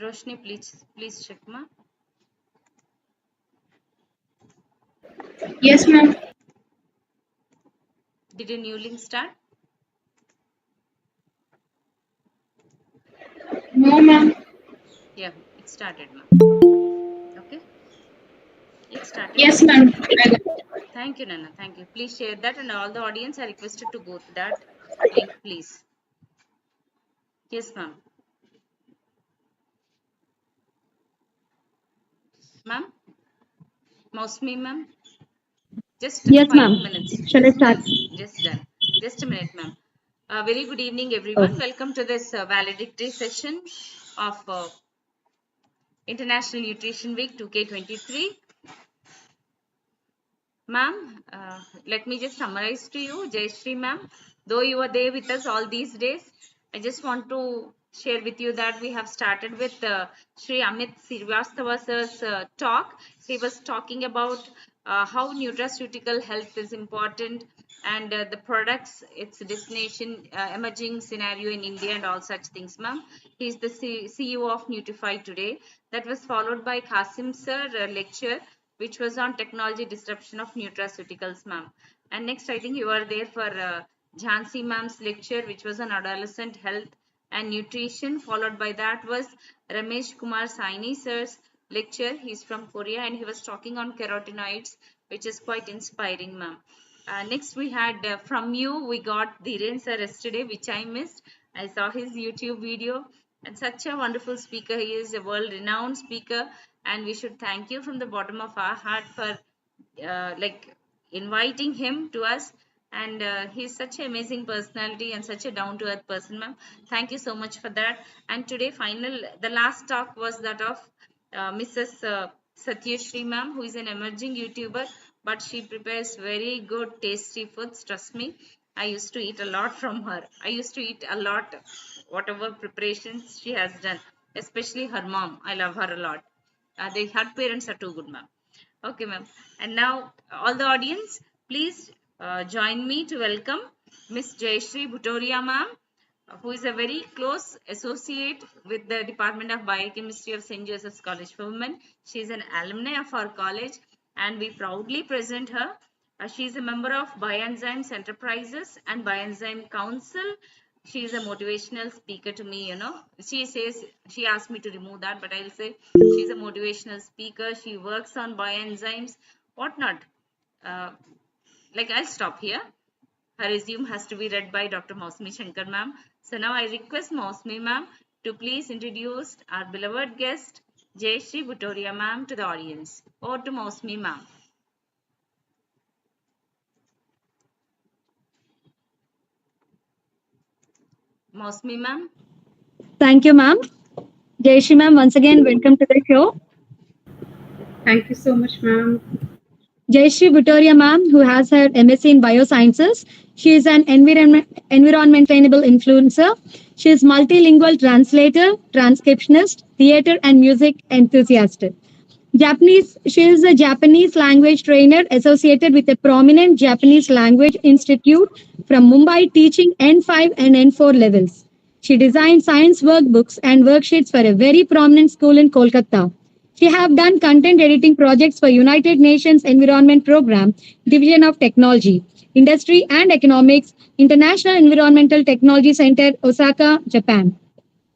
Roshni, please check, ma. Yes, ma'am. Did a new link start? No, ma'am. Yeah, it started, ma. Okay, it started. Yes, ma'am. Thank you, Nana. Thank you. Please share that, and all the audience are requested to go to that link, please. Yes, ma'am. Ma'am, Mausmi, ma'am. Just Yes, 5 ma'am. minutes. Shall I start? Just done. Just a minute, ma'am. Very good evening, everyone. Oh. Welcome to this valedictory session of International Nutrition Week 2K23. Ma'am, let me just summarize to you. Jai Shri ma'am, though you are there with us all these days, I just want to share with you that we have started with Shri Amit Srivastava's talk. He was talking about how nutraceutical health is important and the products, its destination, emerging scenario in India and all such things, ma'am. He is the CEO of Nutrify today. That was followed by Kasim sir lecture, which was on technology disruption of nutraceuticals, ma'am. And next, I think you are there for Jhansi ma'am's lecture, which was on adolescent health and nutrition. Followed by that was Ramesh Kumar Saini sir's lecture. He's from Korea and he was talking on carotenoids, which is quite inspiring, ma'am. Next, we had from you, we got Dhiren sir yesterday, which I missed. I saw his YouTube video, and such a wonderful speaker. He is a world renowned speaker, and we should thank you from the bottom of our heart for like inviting him to us. And he's such an amazing personality and such a down to earth person, ma'am. Thank you so much for that. And today, the last talk was that of Mrs. Satyashri ma'am, who is an emerging YouTuber, but she prepares very good, tasty foods. Trust me, I used to eat a lot from her. I used to eat a lot, whatever preparations she has done, especially her mom. I love her a lot. Her parents are too good, ma'am. Okay, ma'am. And now, all the audience, please join me to welcome Miss Jayashree Bhutoria, ma'am, who is a very close associate with the Department of Biochemistry of St. Joseph's College for Women. She is an alumni of our college, and we proudly present her. She is a member of Bioenzymes Enterprises and Bioenzyme Council. She is a motivational speaker to me, she asked me to remove that, but I'll say she's a motivational speaker. She works on bioenzymes, whatnot. I'll stop here. Her resume has to be read by Dr. Mausmi Shankar ma'am. So now I request Mausmi ma'am to please introduce our beloved guest, Jayashree Bhutoria ma'am, to the audience. Over to Mausmi ma'am. Mausmi ma'am. Thank you, ma'am. Jayashree ma'am, once again, welcome to the show. Thank you so much, ma'am. Jayashree Bhutoria ma'am, who has her MSc in Biosciences. She is an environment sustainable influencer. She is multilingual translator, transcriptionist, theater and music enthusiast. She is a Japanese language trainer associated with a prominent Japanese language institute from Mumbai, teaching N5 and N4 levels. She designed science workbooks and worksheets for a very prominent school in Kolkata. She have done content editing projects for United Nations Environment Program, Division of Technology, Industry and Economics, International Environmental Technology Center, Osaka, Japan.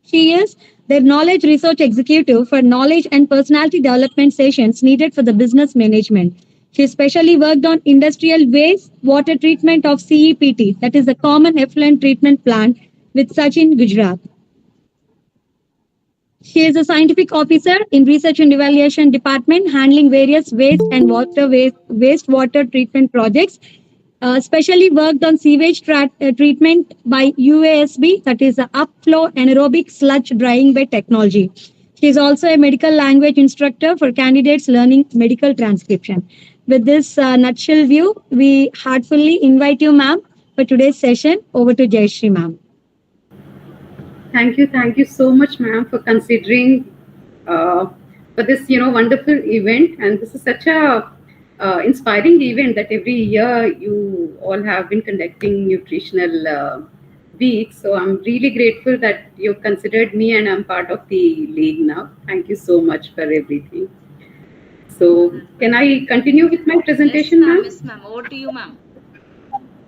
She is the knowledge research executive for knowledge and personality development sessions needed for the business management. She especially worked on industrial waste water treatment of CEPT, that is the common effluent treatment plant with Sachin, Gujarat. She is a scientific officer in research and evaluation department handling various waste and wastewater treatment projects. Specially worked on treatment by UASB, that is the upflow anaerobic sludge drying bed technology. She is also a medical language instructor for candidates learning medical transcription. With this nutshell view, we heartfully invite you, ma'am, for today's session. Over to Jayashree, ma'am. Thank you so much, ma'am, for considering for this, wonderful event. And this is such a inspiring event that every year you all have been conducting nutritional week. So I'm really grateful that you considered me and I'm part of the league now. Thank you so much for everything. So can I continue with my Yes, presentation, ma'am. ma'am? Yes, ma'am. Over to you, ma'am.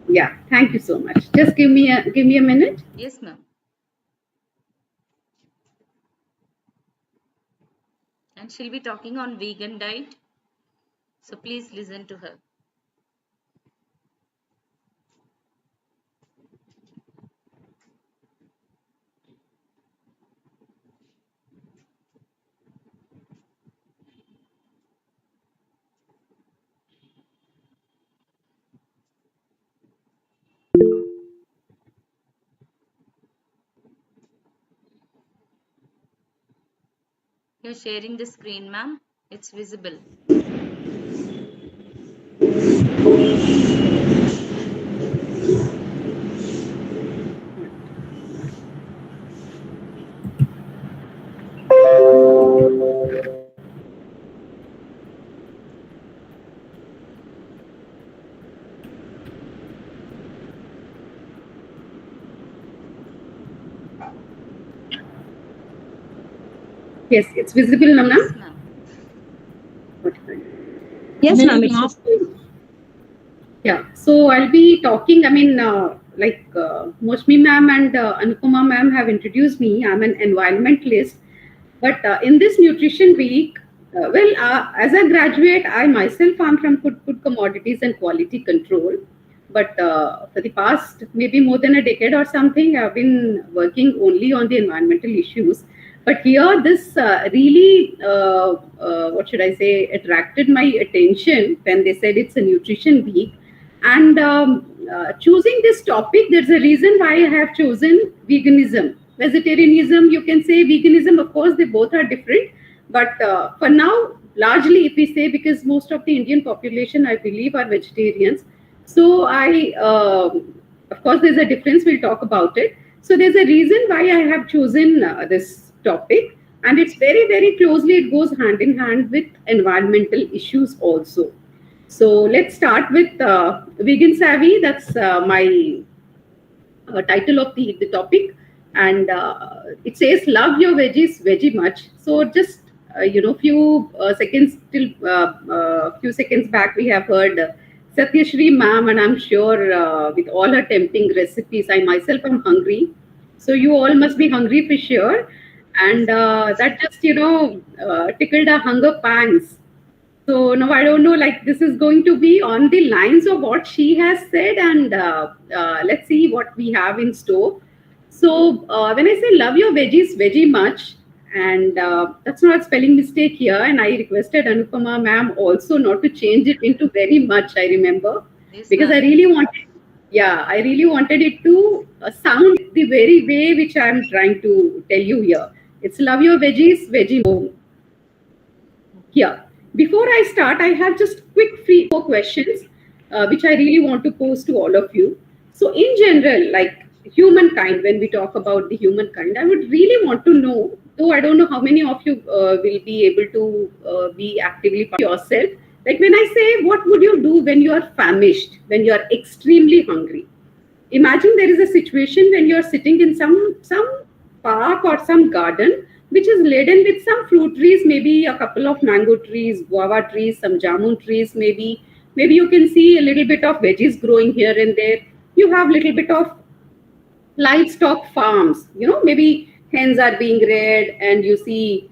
Yeah, thank you so much. Just give me a minute. Yes, ma'am. And she'll be talking on vegan diet. So please listen to her. You're sharing the screen, ma'am. It's visible. Yes, it's visible now, Yes, ma'am. ma'am. Yes, ma'am. It's Yeah, so I'll be talking. I mean, Moshmi ma'am and Anupama ma'am have introduced me. I'm an environmentalist, but in this nutrition week, as a graduate, I myself am from food commodities and quality control. But for the past maybe more than a decade or something, I've been working only on the environmental issues. But here, this really, what should I say, attracted my attention when they said it's a nutrition week. And choosing this topic, there's a reason why I have chosen veganism. Vegetarianism, you can say veganism, of course, they both are different. But for now, largely, if we say, because most of the Indian population, I believe, are vegetarians. So of course, there's a difference. We'll talk about it. So there's a reason why I have chosen this topic. And it's very, very closely, it goes hand in hand with environmental issues also. So let's start with vegan savvy. That's my title of the topic, and it says love your veggies veggie much. So just few seconds back we have heard Satyashri ma'am, and I'm sure with all her tempting recipes, I myself am hungry. So you all must be hungry for sure, and that just tickled our hunger pangs. So now I don't know, like this is going to be on the lines of what she has said, and let's see what we have in store. So when I say love your veggies veggie much, and that's not a spelling mistake here, and I requested Anupama ma'am also not to change it into very much. I remember Yes, because I ma'am. really wanted, yeah, I really wanted it to sound the very way which I'm trying to tell you here. It's love your veggies veggie here. Before I start, I have just quick three, four questions which I really want to pose to all of you. So, in general, like humankind, when we talk about the humankind, I would really want to know, though I don't know how many of you will be able to be actively part yourself. Like when I say, what would you do when you are famished, when you are extremely hungry? Imagine there is a situation when you're sitting in some park or some garden which is laden with some fruit trees, maybe a couple of mango trees, guava trees, some jamun trees, maybe you can see a little bit of veggies growing here and there. You have little bit of livestock farms, maybe hens are being reared, and you see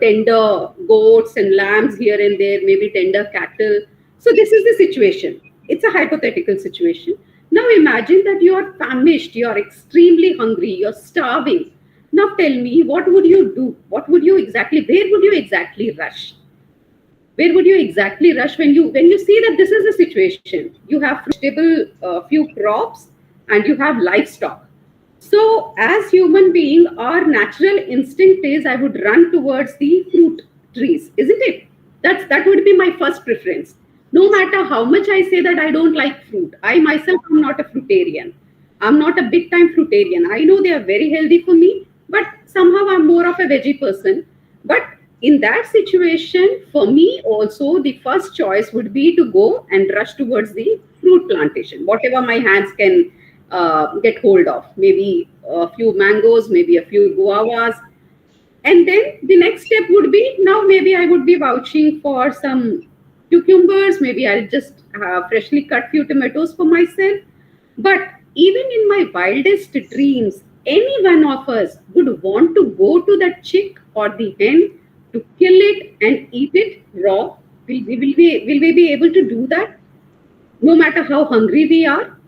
tender goats and lambs here and there, maybe tender cattle. So this is the situation. It's a hypothetical situation. Now imagine that you are famished, you are extremely hungry, you're starving. Now tell me, what would you do? Where would you exactly rush? Where would you exactly rush when you see that this is a situation? You have stable few crops, and you have livestock. So, as human being, our natural instinct is I would run towards the fruit trees, isn't it? That would be my first preference. No Yes, matter how much I say that I don't like fruit, I myself am not a fruitarian. I'm not a big time fruitarian. I know they are very healthy for me, but somehow I'm more of a veggie person. But in that situation, for me also, the first choice would be to go and rush towards the fruit plantation, whatever my hands can get hold of. Maybe a few mangoes, maybe a few guavas. And then the next step would be, now maybe I would be vouching for some cucumbers. Maybe I'll just freshly cut few tomatoes for myself. But even in my wildest dreams, any one of us would want to go to that chick or the hen to kill it and eat it raw. Will we be able to do that? No matter how hungry we are?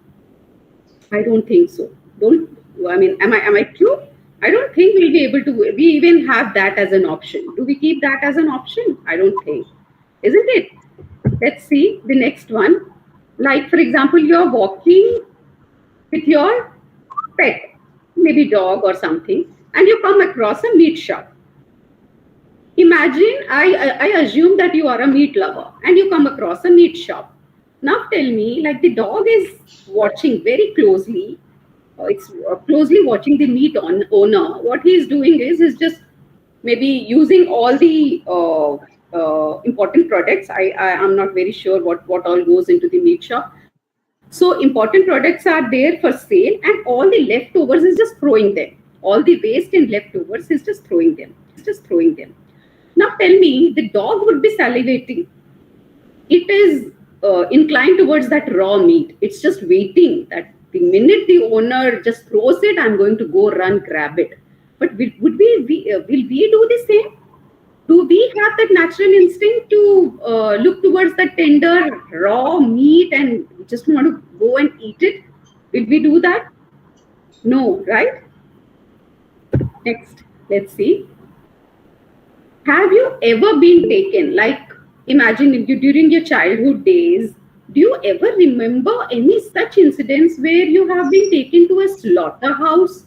I don't think so. Don't I mean am I true? I don't think we'll be able to we even have that as an option. Do we keep that as an option? I don't think. Isn't it? Let's see the next one. Like for example, you're walking with your pet, maybe dog or something, and you come across a meat shop. Imagine I assume that you are a meat lover and you come across a meat shop. Now tell me, like the dog is watching very closely. It's closely watching the owner. What he is doing is he's just maybe using all the important products. I am not very sure what all goes into the meat shop. So important products are there for sale, and all the leftovers is just throwing them. All the waste and leftovers is just throwing them. Now tell me, the dog would be salivating. It is inclined towards that raw meat. It's just waiting that the minute the owner just throws it, I'm going to go run grab it. But will we do the same? Do we have that natural instinct to look towards the tender raw meat and just want to go and eat it? Will we do that? No, right? Next, let's see. Have you ever been taken, like imagine if you during your childhood days, do you ever remember any such incidents where you have been taken to a slaughterhouse?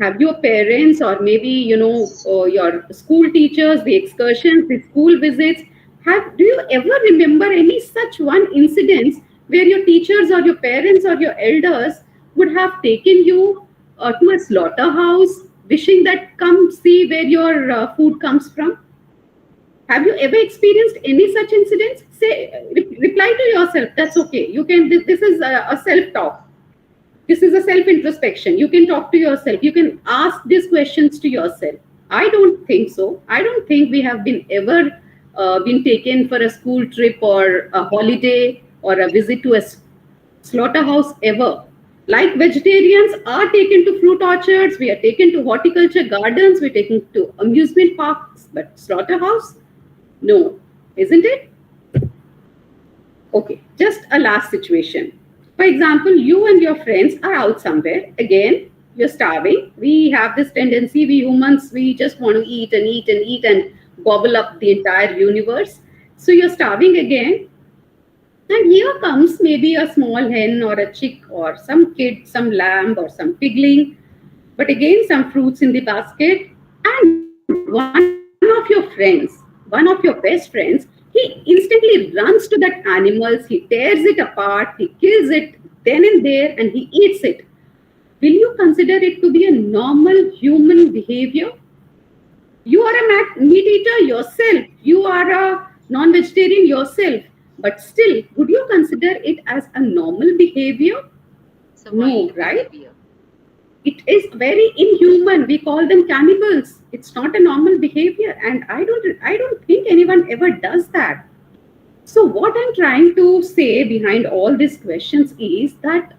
Have your parents or maybe your school teachers, the excursions, the school visits, do you ever remember any such one incidents where your teachers or your parents or your elders would have taken you to a slaughterhouse, wishing that come see where your food comes from? Have you ever experienced any such incidents? Say, reply to yourself. That's okay. You can. This is a self-talk. This is a self-introspection. You can talk to yourself. You can ask these questions to yourself. I don't think so. I don't think we have been ever been taken for a school trip or a holiday or a visit to a slaughterhouse ever. Like vegetarians are taken to fruit orchards, we are taken to horticulture gardens, we're taken to amusement parks, but slaughterhouse? No, isn't it? Okay, just a last situation. For example, you and your friends are out somewhere. Again, you're starving. We have this tendency, we humans, we just want to eat and eat and eat and gobble up the entire universe. So you're starving again. And here comes maybe a small hen or a chick or some kid, some lamb or some pigling. But again, some fruits in the basket. And one of your friends, one of your best friends, he instantly runs to that animal, he tears it apart, he kills it then and there, and he eats it. Will you consider it to be a normal human behavior? You are a meat eater yourself. You are a non-vegetarian yourself. But still, would you consider it as a normal behavior? No, right? Behavior. It is very inhuman. We call them cannibals. It's not a normal behavior, and I don't think anyone ever does that. So what I'm trying to say behind all these questions is that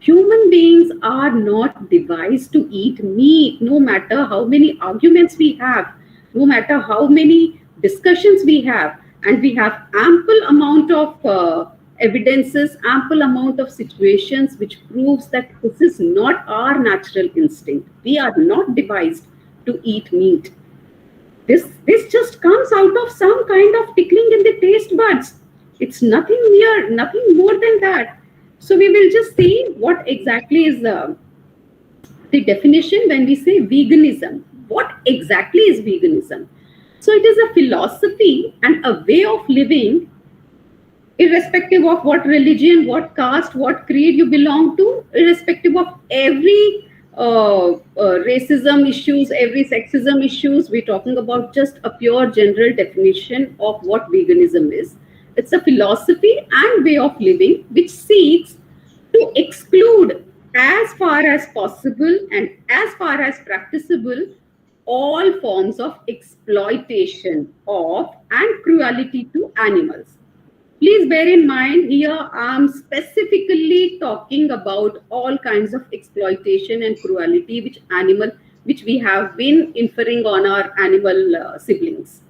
human beings are not devised to eat meat, no matter how many arguments we have, no matter how many discussions we have, and we have ample amount of evidences, ample amount of situations which proves that this is not our natural instinct. We are not devised to eat meat. This just comes out of some kind of tickling in the taste buds. It's nothing more than that. So we will just see what exactly is the definition when we say veganism. What exactly is veganism? So it is a philosophy and a way of living, irrespective of what religion, what caste, what creed you belong to, irrespective of every racism issues, every sexism issues. We're talking about just a pure general definition of what veganism is. It's a philosophy and way of living which seeks to exclude as far as possible and as far as practicable all forms of exploitation of and cruelty to animals. Please bear in mind here I'm specifically talking about all kinds of exploitation and cruelty which we have been inferring on our animal siblings.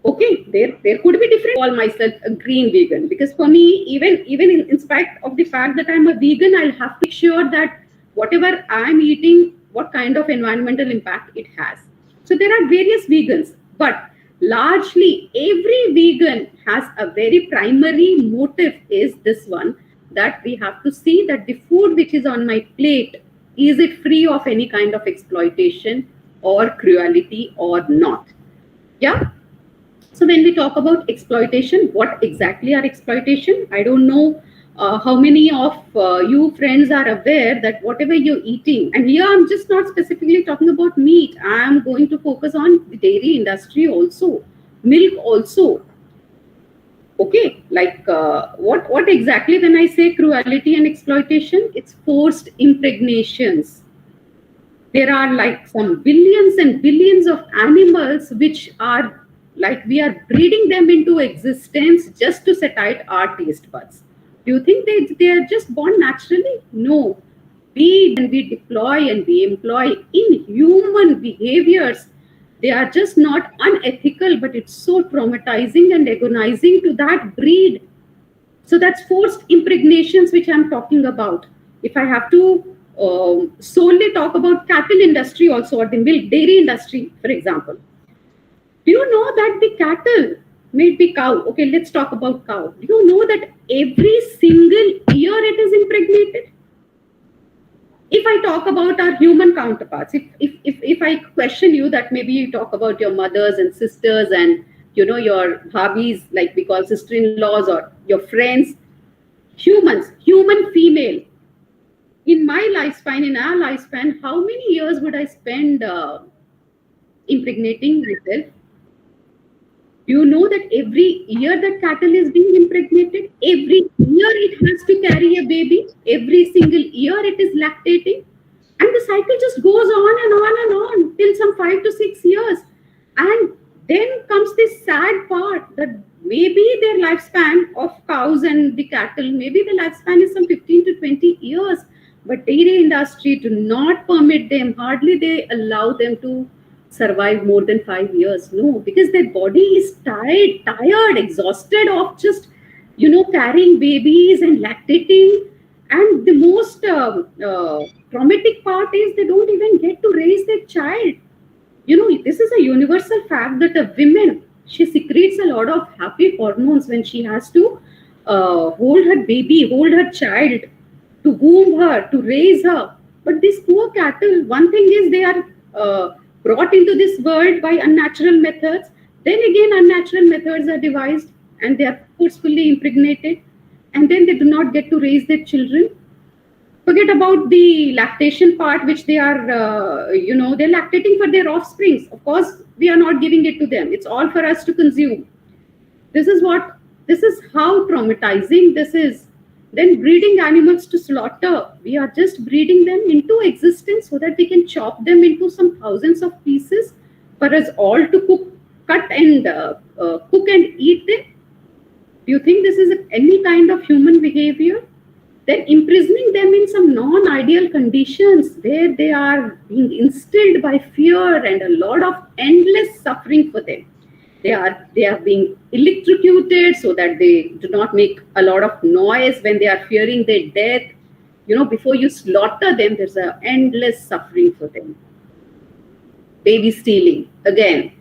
Okay, there could be different. Call myself a green vegan because for me, even in spite of the fact that I'm a vegan, I'll have to make sure that whatever I'm eating, what kind of environmental impact it has. So there are various vegans, but largely every vegan has a very primary motive is this one, that we have to see that the food which is on my plate, is it free of any kind of exploitation or cruelty or not. Yeah. So when we talk about exploitation, what exactly are exploitation? I don't know how many of you friends are aware that whatever you're eating, and here I'm just not specifically talking about meat, I'm going to focus on the dairy industry also, milk also. Okay, like what exactly when I say cruelty and exploitation? It's forced impregnations. There are like some billions and billions of animals which are like we are breeding them into existence just to satisfy our taste buds. Do you think they are just born naturally? No. We deploy and we employ inhuman behaviors. They are just not unethical, but it's so traumatizing and agonizing to that breed. So that's forced impregnations which I'm talking about. If I have to solely talk about cattle industry also, or the milk dairy industry, for example, do you know that the cattle, may it be cow, okay, let's talk about cow. Do you know that every single year it is impregnated? If I talk about our human counterparts, if I question you that maybe you talk about your mothers and sisters and your bhabis, like we call sister-in-laws, or your friends, human female, in my lifespan, in our lifespan, how many years would I spend impregnating myself? Do you know that every year that cattle is being impregnated, every year it has to carry a baby, every single year it is lactating, and the cycle just goes on and on and on till some 5 to 6 years. And then comes this sad part that maybe their lifespan of cows and the cattle, maybe the lifespan is some 15 to 20 years, but dairy industry do not permit them, hardly they allow them to survive more than 5 years. No, because their body is tired, exhausted of just carrying babies and lactating. And the most traumatic part is they don't even get to raise their child. This is a universal fact that a woman, she secretes a lot of happy hormones when she has to hold her baby, hold her child, to womb her, to raise her. But these poor cattle, one thing is they are brought into this world by unnatural methods. Then again, unnatural methods are devised and they are forcefully impregnated. And then they do not get to raise their children. Forget about the lactation part, which they are, they're lactating for their offsprings. Of course, we are not giving it to them. It's all for us to consume. This is how traumatizing this is. Then breeding animals to slaughter. We are just breeding them into existence so that we can chop them into some thousands of pieces for us all to cut and cook and eat them. Do you think this is any kind of human behavior? Then imprisoning them in some non-ideal conditions where they are being instilled by fear and a lot of endless suffering for them. They are being electrocuted so that they do not make a lot of noise when they are fearing their death. Before you slaughter them, there's an endless suffering for them. Baby stealing. Again,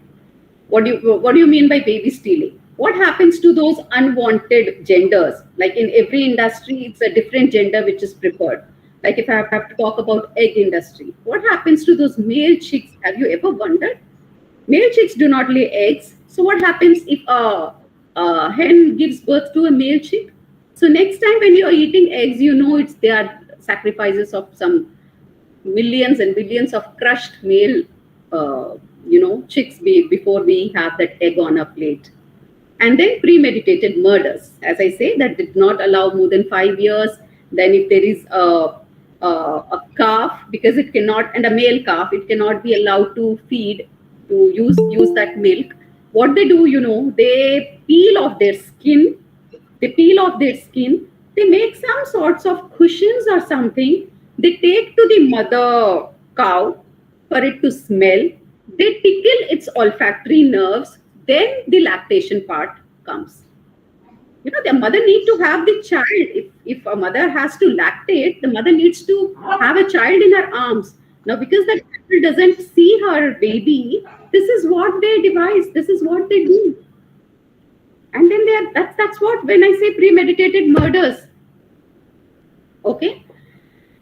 what do you mean by baby stealing? What happens to those unwanted genders? Like in every industry, it's a different gender which is preferred. Like if I have to talk about egg industry, what happens to those male chicks? Have you ever wondered? Male chicks do not lay eggs. So what happens if a hen gives birth to a male chick? So next time when you are eating eggs, they are sacrifices of some millions and billions of crushed male, chicks before we have that egg on a plate. And then premeditated murders, as I say, that did not allow more than 5 years. Then if there is a calf, because it cannot, and a male calf, it cannot be allowed to feed, to use that milk. What they do, they peel off their skin. They peel off their skin. They make some sorts of cushions or something. They take to the mother cow for it to smell. They tickle its olfactory nerves. Then the lactation part comes. The mother needs to have the child. If a mother has to lactate, the mother needs to have a child in her arms. Now, because the child doesn't see her baby, this is what they devise. This is what they do. And then that's what, when I say premeditated murders. Okay.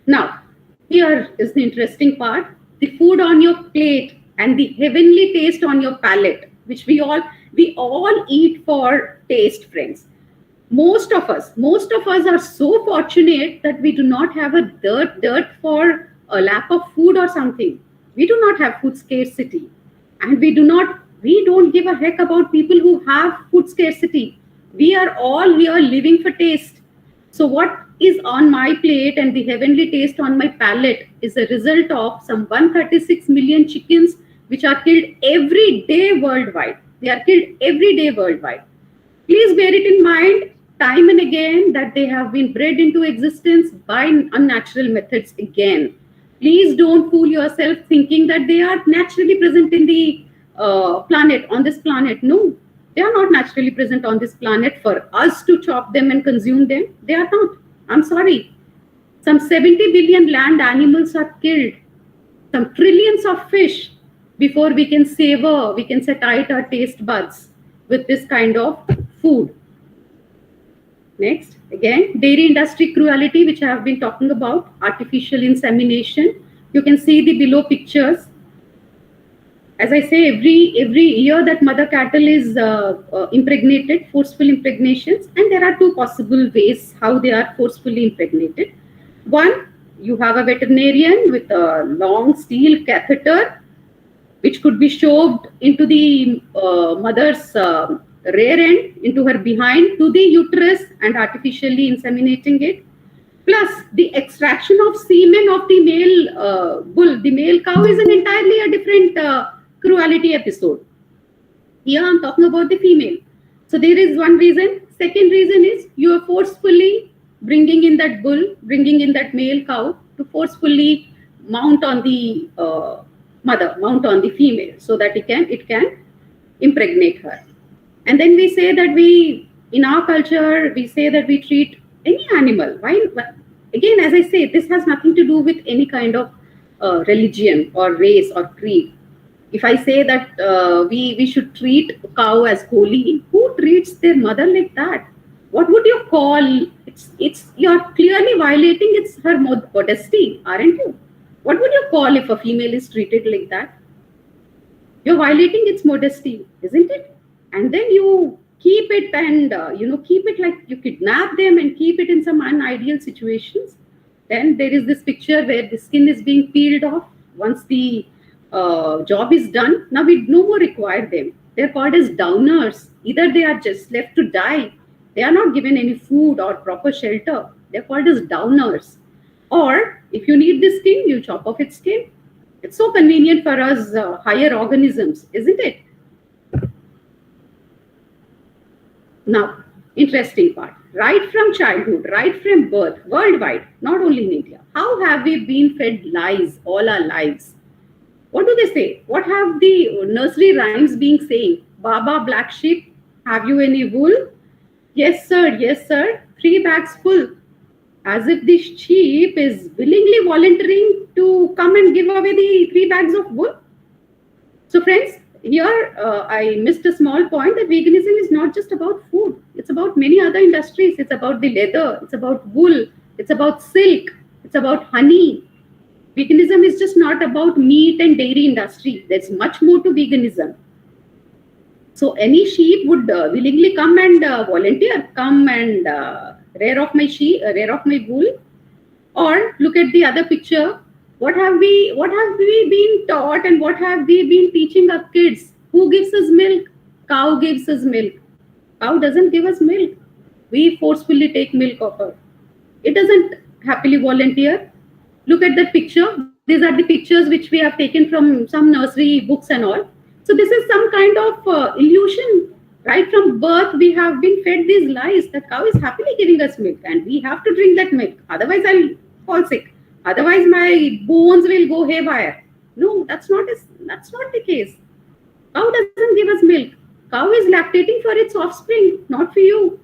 Now, here is the interesting part. The food on your plate and the heavenly taste on your palate, which we all eat for taste, friends. Most of us are so fortunate that we do not have a dirt for a lack of food or something. We do not have food scarcity, and we don't give a heck about people who have food scarcity. We are all here living for taste. So what is on my plate and the heavenly taste on my palate is a result of some 136 million chickens which are killed every day worldwide. They are killed every day worldwide. Please bear it in mind time and again that they have been bred into existence by unnatural methods again. Please don't fool yourself thinking that they are naturally present in the planet, on this planet. No, they are not naturally present on this planet for us to chop them and consume them. They are not. I'm sorry. Some 70 billion land animals are killed. Some trillions of fish before we can savor, we can satiate our taste buds with this kind of food. Next, again, dairy industry cruelty, which I have been talking about, artificial insemination. You can see the below pictures. As I say, every year that mother cattle is impregnated, forceful impregnations, and there are two possible ways how they are forcefully impregnated. One, you have a veterinarian with a long steel catheter, which could be shoved into the mother's rear end, into her behind, to the uterus, and artificially inseminating it. Plus, the extraction of semen of the male bull, the male cow, is an entirely a different cruelty episode. Here I'm talking about the female. So there is one reason. Second reason is you are forcefully bringing in that bull, bringing in that male cow to forcefully mount on the mount on the female, so that it can impregnate her. And then we say that in our culture, we say that we treat any animal. Why? Again, as I say, this has nothing to do with any kind of religion or race or creed. If I say that we should treat a cow as holy, who treats their mother like that? What would you call? You're clearly violating her modesty, aren't you? What would you call if a female is treated like that? You're violating its modesty, isn't it? And then you keep it and keep it like you kidnap them and keep it in some unideal situations. Then there is this picture where the skin is being peeled off once the job is done. Now we no more require them. They're called as downers. Either they are just left to die, they are not given any food or proper shelter. They're called as downers. Or if you need the skin, you chop off its skin. It's so convenient for us higher organisms, isn't it? Now, interesting part. Right from childhood, right from birth, worldwide, not only in India, how have we been fed lies all our lives? What do they say? What have the nursery rhymes been saying? Baba, black sheep, have you any wool? Yes, sir, 3 bags full. As if the sheep is willingly volunteering to come and give away the 3 bags of wool. So friends, here I missed a small point that veganism is not just about food. It's about many other industries. It's about the leather. It's about wool. It's about silk. It's about honey. Veganism is just not about meat and dairy industry. There's much more to veganism. So any sheep would willingly come and volunteer, come and rear off my wool. Or look at the other picture. What have we been taught and what have we been teaching our kids? Who gives us milk? Cow gives us milk. Cow doesn't give us milk. We forcefully take milk of her. It doesn't happily volunteer. Look at that picture. These are the pictures which we have taken from some nursery books and all. So this is some kind of illusion. Right from birth, we have been fed these lies that cow is happily giving us milk and we have to drink that milk. Otherwise, I'll fall sick. Otherwise, my bones will go haywire. No, that's not the case. Cow doesn't give us milk. Cow is lactating for its offspring, not for you.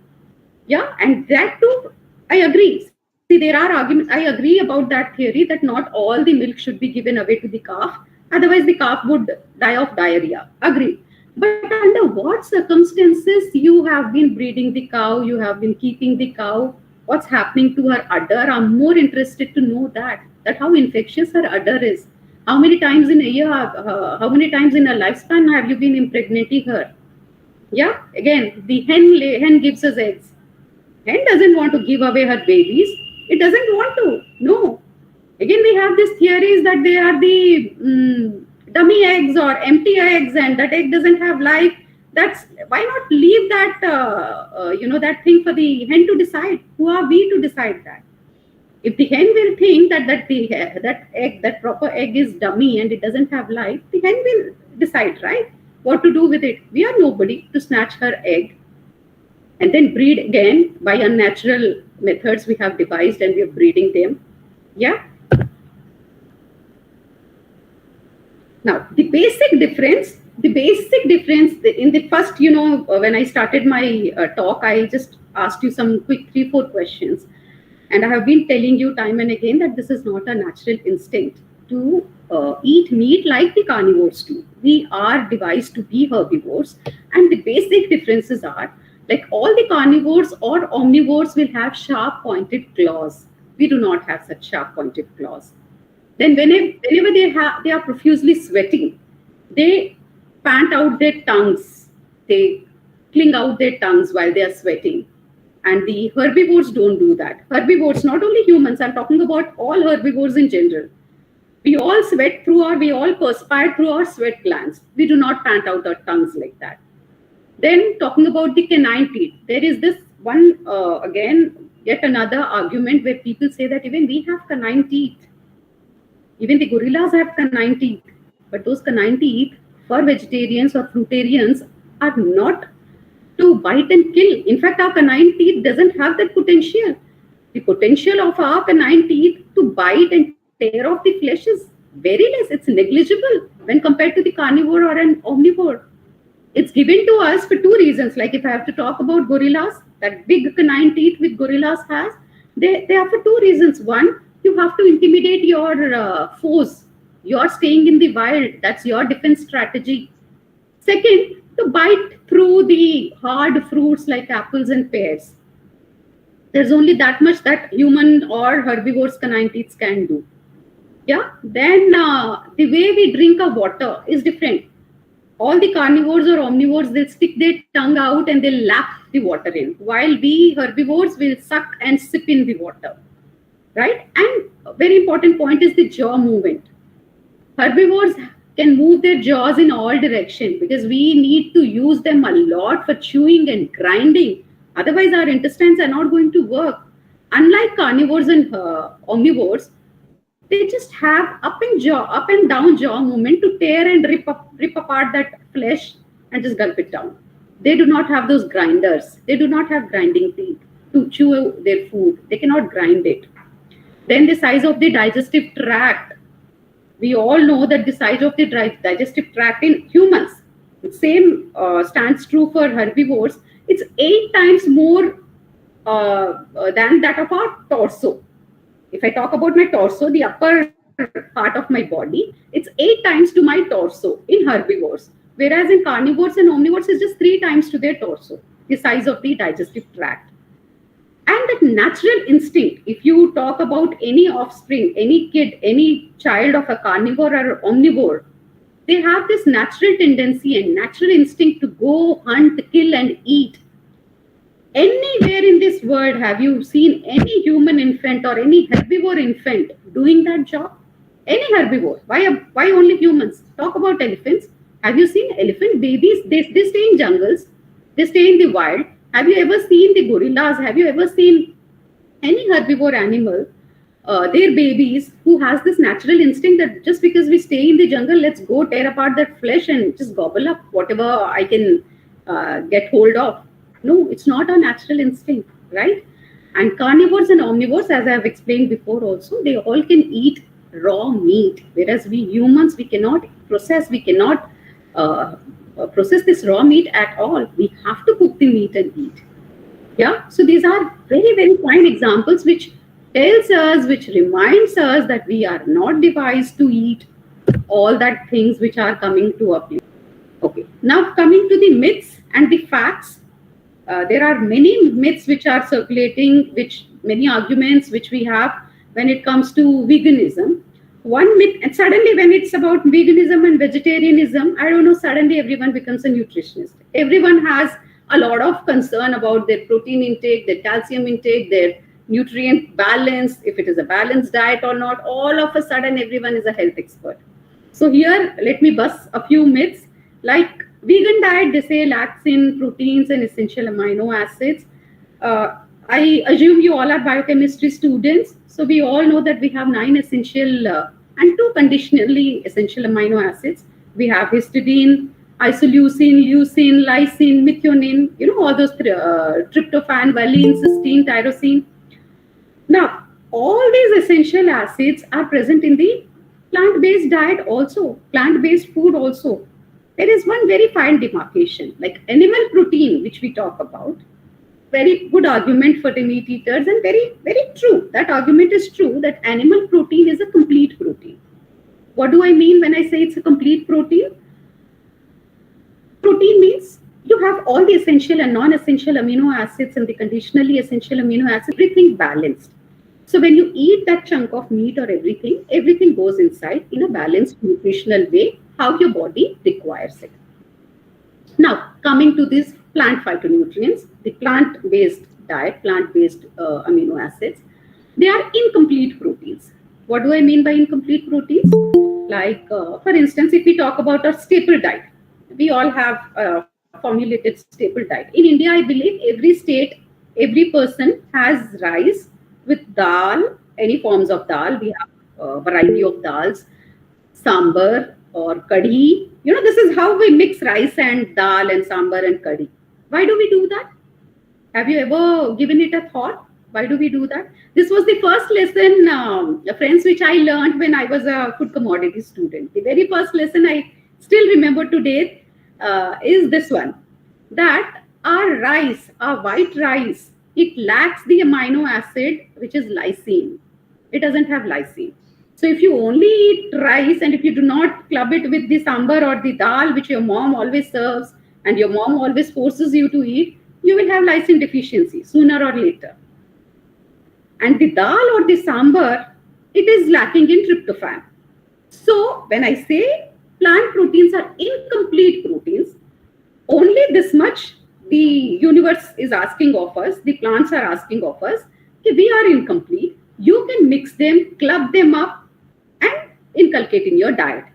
Yeah, and that too, I agree. See, there are arguments. I agree about that theory that not all the milk should be given away to the calf. Otherwise, the calf would die of diarrhea. Agree. But under what circumstances you have been breeding the cow, you have been keeping the cow, what's happening to her udder? I'm more interested to know that how infectious her udder is. How many times in a year, how many times in a lifespan have you been impregnating her? Yeah, again, the hen gives us eggs. Hen doesn't want to give away her babies. It doesn't want to. No. Again, we have these theories that they are the dummy eggs or empty eggs, and that egg doesn't have life. That's why not leave that that thing for the hen to decide. Who are we to decide that? If the hen will think that proper egg is dummy and it doesn't have life, the hen will decide, right, what to do with it. We are nobody to snatch her egg and then breed again by unnatural methods we have devised, and we are breeding them. Yeah. Now, the basic difference in the first, when I started my talk, I just asked you some quick 3-4 questions. And I have been telling you time and again that this is not a natural instinct to eat meat like the carnivores do. We are devised to be herbivores. And the basic differences are, like all the carnivores or omnivores will have sharp pointed claws. We do not have such sharp pointed claws. Then whenever they are profusely sweating, they pant out their tongues. They cling out their tongues while they are sweating. And the herbivores don't do that. Herbivores, not only humans, I'm talking about all herbivores in general. We all perspire through our sweat glands. We do not pant out our tongues like that. Then talking about the canine teeth, there is this one, again, yet another argument where people say that even we have canine teeth. Even the gorillas have canine teeth. But those canine teeth for vegetarians or fruitarians are not to bite and kill. In fact, our canine teeth doesn't have that potential. The potential of our canine teeth to bite and tear off the flesh is very less. It's negligible when compared to the carnivore or an omnivore. It's given to us for 2 reasons. Like if I have to talk about gorillas, that big canine teeth which gorillas has, they are for 2 reasons. One, you have to intimidate your foes. You're staying in the wild. That's your defense strategy. Second, to bite through the hard fruits like apples and pears. There's only that much that human or herbivores canine teeth can do. Yeah. Then the way we drink our water is different. All the carnivores or omnivores, they'll stick their tongue out and they'll lap the water in, while we herbivores will suck and sip in the water. Right? And a very important point is the jaw movement. Herbivores can move their jaws in all directions because we need to use them a lot for chewing and grinding. Otherwise, our intestines are not going to work. Unlike carnivores and omnivores, they just have up and down jaw movement to tear and rip apart that flesh and just gulp it down. They do not have those grinders. They do not have grinding teeth to chew their food. They cannot grind it. Then the size of the digestive tract. We all know that the size of the digestive tract in humans, the same stands true for herbivores. It's 8 times more than that of our torso. If I talk about my torso, the upper part of my body, it's 8 times to my torso in herbivores. Whereas in carnivores and omnivores, it's just 3 times to their torso, the size of the digestive tract. And that natural instinct, if you talk about any offspring, any kid, any child of a carnivore or omnivore, they have this natural tendency and natural instinct to go hunt, kill, and eat. Anywhere in this world, have you seen any human infant or any herbivore infant doing that job? Any herbivore. Why only humans? Talk about elephants. Have you seen elephant babies? They stay in jungles. They stay in the wild. Have you ever seen the gorillas? Have you ever seen Any herbivore animal, their babies who has this natural instinct that just because we stay in the jungle, let's go tear apart that flesh and just gobble up whatever I can get hold of. No, it's not a natural instinct, right? And carnivores and omnivores, as I have explained before also, they all can eat raw meat, whereas we humans, we cannot process, we cannot uh, process this raw meat at all. We have to cook the meat and eat. Yeah, so these are very, very fine examples which tells us, which reminds us that we are not devised to eat all that things which are coming to a plate. Okay, now coming to the myths and the facts, there are many myths which are circulating, which many arguments which we have when it comes to veganism. One myth, and suddenly when it's about veganism and vegetarianism, I don't know, suddenly everyone becomes a nutritionist. Everyone has a lot of concern about their protein intake, their calcium intake, their nutrient balance, if it is a balanced diet or not. All of a sudden, everyone is a health expert. So here, let me bust a few myths. Like vegan diet, they say lacks in proteins and essential amino acids. I assume you all are biochemistry students. So we all know that we have 9 essential and 2 conditionally essential amino acids. We have histidine, isoleucine, leucine, lysine, methionine, all those tryptophan, valine, cysteine, tyrosine. Now, all these essential acids are present in the plant-based diet also, plant-based food also. There is one very fine demarcation, like animal protein, which we talk about. Very good argument for the meat eaters, and very, very true. That argument is true that animal protein is a complete protein. What do I mean when I say it's a complete protein? Protein means you have all the essential and non-essential amino acids and the conditionally essential amino acids, everything balanced. So when you eat that chunk of meat or everything, everything goes inside in a balanced nutritional way, how your body requires it. Now, coming to these plant phytonutrients, the plant-based diet, plant-based amino acids, they are incomplete proteins. What do I mean by incomplete proteins? Like, for instance, if we talk about our staple diet, we all have formulated staple diet. In India, I believe every state, every person has rice with dal, any forms of dal. We have a variety of dals, sambar or kadhi. This is how we mix rice and dal and sambar and kadhi. Why do we do that? Have you ever given it a thought? Why do we do that? This was the first lesson, friends, which I learned when I was a food commodity student. The very first lesson I still remember today is this one, that our rice, our white rice, it lacks the amino acid which is lysine. It doesn't have lysine. So if you only eat rice and if you do not club it with the sambar or the dal, which your mom always serves and your mom always forces you to eat, you will have lysine deficiency sooner or later. And the dal or the sambar, it is lacking in tryptophan. So when I say plant proteins are incomplete proteins, only this much the universe is asking of us, the plants are asking of us, okay, we are incomplete. You can mix them, club them up, and inculcate in your diet.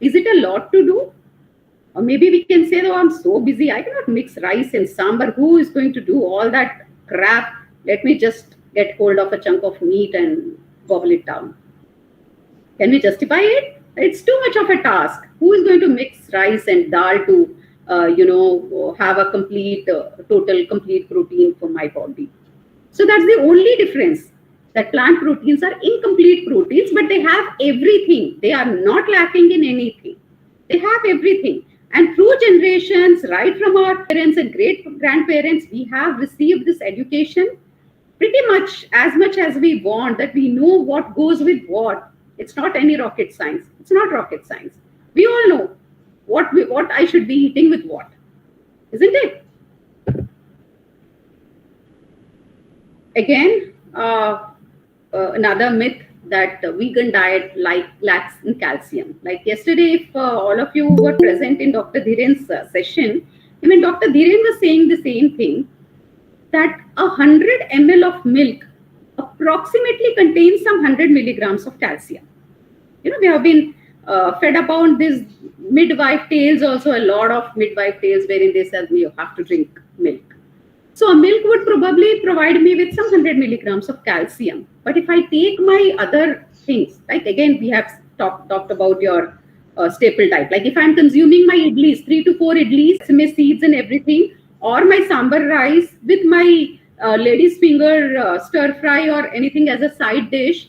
Is it a lot to do? Or maybe we can say, oh, I'm so busy, I cannot mix rice and sambar. Who is going to do all that crap? Let me just get hold of a chunk of meat and gobble it down. Can we justify it? It's too much of a task. Who is going to mix rice and dal to, have a complete, total, complete protein for my body? So that's the only difference. That plant proteins are incomplete proteins, but they have everything. They are not lacking in anything. They have everything. And through generations, right from our parents and great grandparents, we have received this education pretty much as we want, that we know what goes with what. It's not any rocket science. It's not rocket science. We all know what I should be eating with what, isn't it? Again, another myth that vegan diet lacks in calcium. Like yesterday, if all of you were present in Dr. Dhiren's session, even Dr. Dhiren was saying the same thing, that 100 ml of milk approximately contains some 100 milligrams of calcium. We have been fed about this midwife tales, also a lot of midwife tales wherein they said you have to drink milk. So a milk would probably provide me with some 100 milligrams of calcium. But if I take my other things, like again, we have talked about your staple diet. Like if I'm consuming my idlis, 3 to 4 idlis, sesame seeds and everything, or my sambar rice with my lady's finger stir fry or anything as a side dish,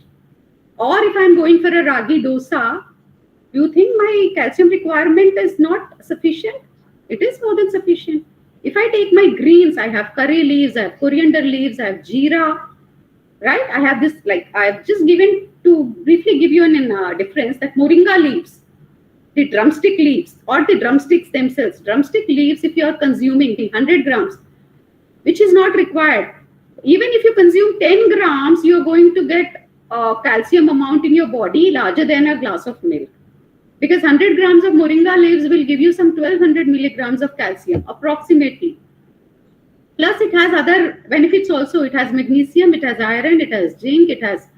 or if I'm going for a ragi dosa, do you think my calcium requirement is not sufficient? It is more than sufficient. If I take my greens, I have curry leaves, I have coriander leaves, I have jeera, right? I have this, like, I've just given to briefly give you an difference that Moringa leaves, the drumstick leaves, or the drumsticks themselves. Drumstick leaves, if you are consuming the 100 grams, which is not required, even if you consume 10 grams, you are going to get a calcium amount in your body larger than a glass of milk. Because 100 grams of moringa leaves will give you some 1200 milligrams of calcium, approximately. Plus, it has other benefits also. It has magnesium, it has iron, it has zinc, it has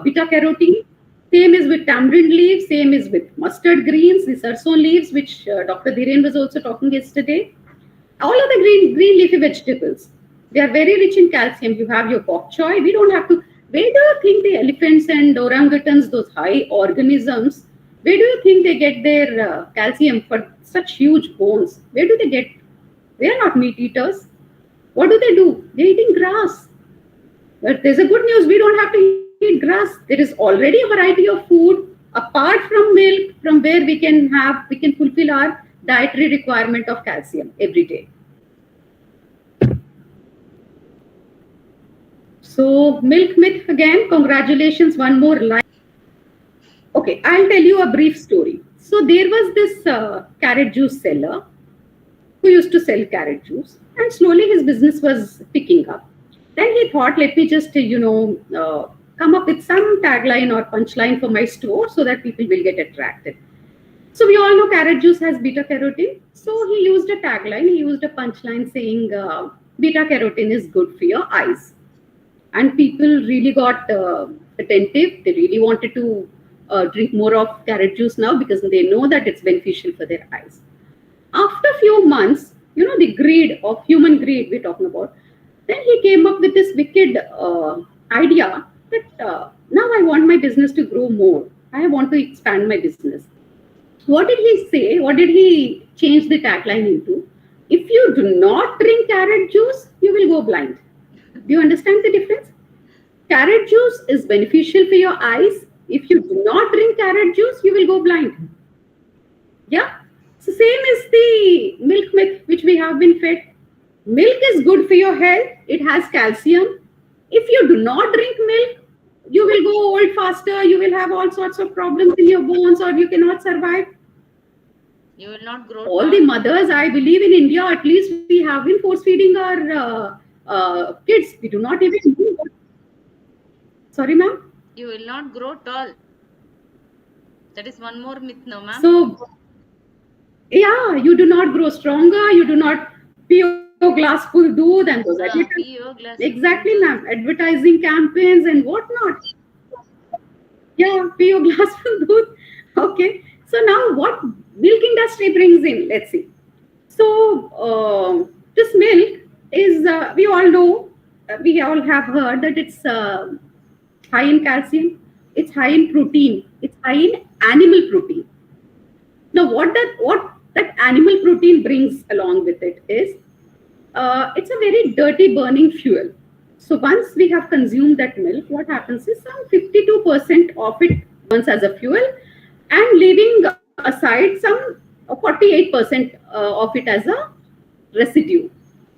beta carotene. Same is with tamarind leaves, same is with mustard greens, the sarson leaves, which Dr. Dhiren was also talking yesterday. All of the green leafy vegetables, they are very rich in calcium. You have your bok choy. We don't have to. Where do you think the elephants and orangutans, those high organisms, where do you think they get their calcium for such huge bones? Where do they get? They are not meat eaters. What do? They're eating grass. But there's a good news. We don't have to eat grass. There is already a variety of food apart from milk, from where we can fulfill our dietary requirement of calcium every day. So milk myth again, congratulations, one more line. Okay, I'll tell you a brief story. So there was this carrot juice seller who used to sell carrot juice, and slowly his business was picking up. Then he thought, let me just, come up with some tagline or punchline for my store so that people will get attracted. So we all know carrot juice has beta carotene. So he used a tagline, he used a punchline saying beta carotene is good for your eyes. And people really got attentive. They really wanted to drink more of carrot juice now because they know that it's beneficial for their eyes. After a few months, the greed of human greed we're talking about, then he came up with this wicked idea that now I want my business to grow more. I want to expand my business. What did he say? What did he change the tagline into? If you do not drink carrot juice, you will go blind. Do you understand the difference? Carrot juice is beneficial for your eyes. If you do not drink carrot juice, you will go blind. Yeah? So same is the milk myth which we have been fed. Milk is good for your health. It has calcium. If you do not drink milk, you will go old faster. You will have all sorts of problems in your bones, or you cannot survive. You will not grow. All the mothers, I believe in India, at least we have been force feeding our kids. We do not even do that. Sorry, ma'am? You will not grow tall. That is one more myth, no, ma'am? So, yeah, you do not grow stronger. You do not pee your glass full doodh and those exactly, ma'am. Advertising campaigns and whatnot. Yeah, pee your glass full doodh. Okay. So now what milk industry brings in? Let's see. So this milk is, we all know, we all have heard that it's high in calcium, it's high in protein, it's high in animal protein. Now what that animal protein brings along with it is, it's a very dirty burning fuel. So once we have consumed that milk, what happens is some 52% of it burns as a fuel, and leaving aside some 48% of it as a residue,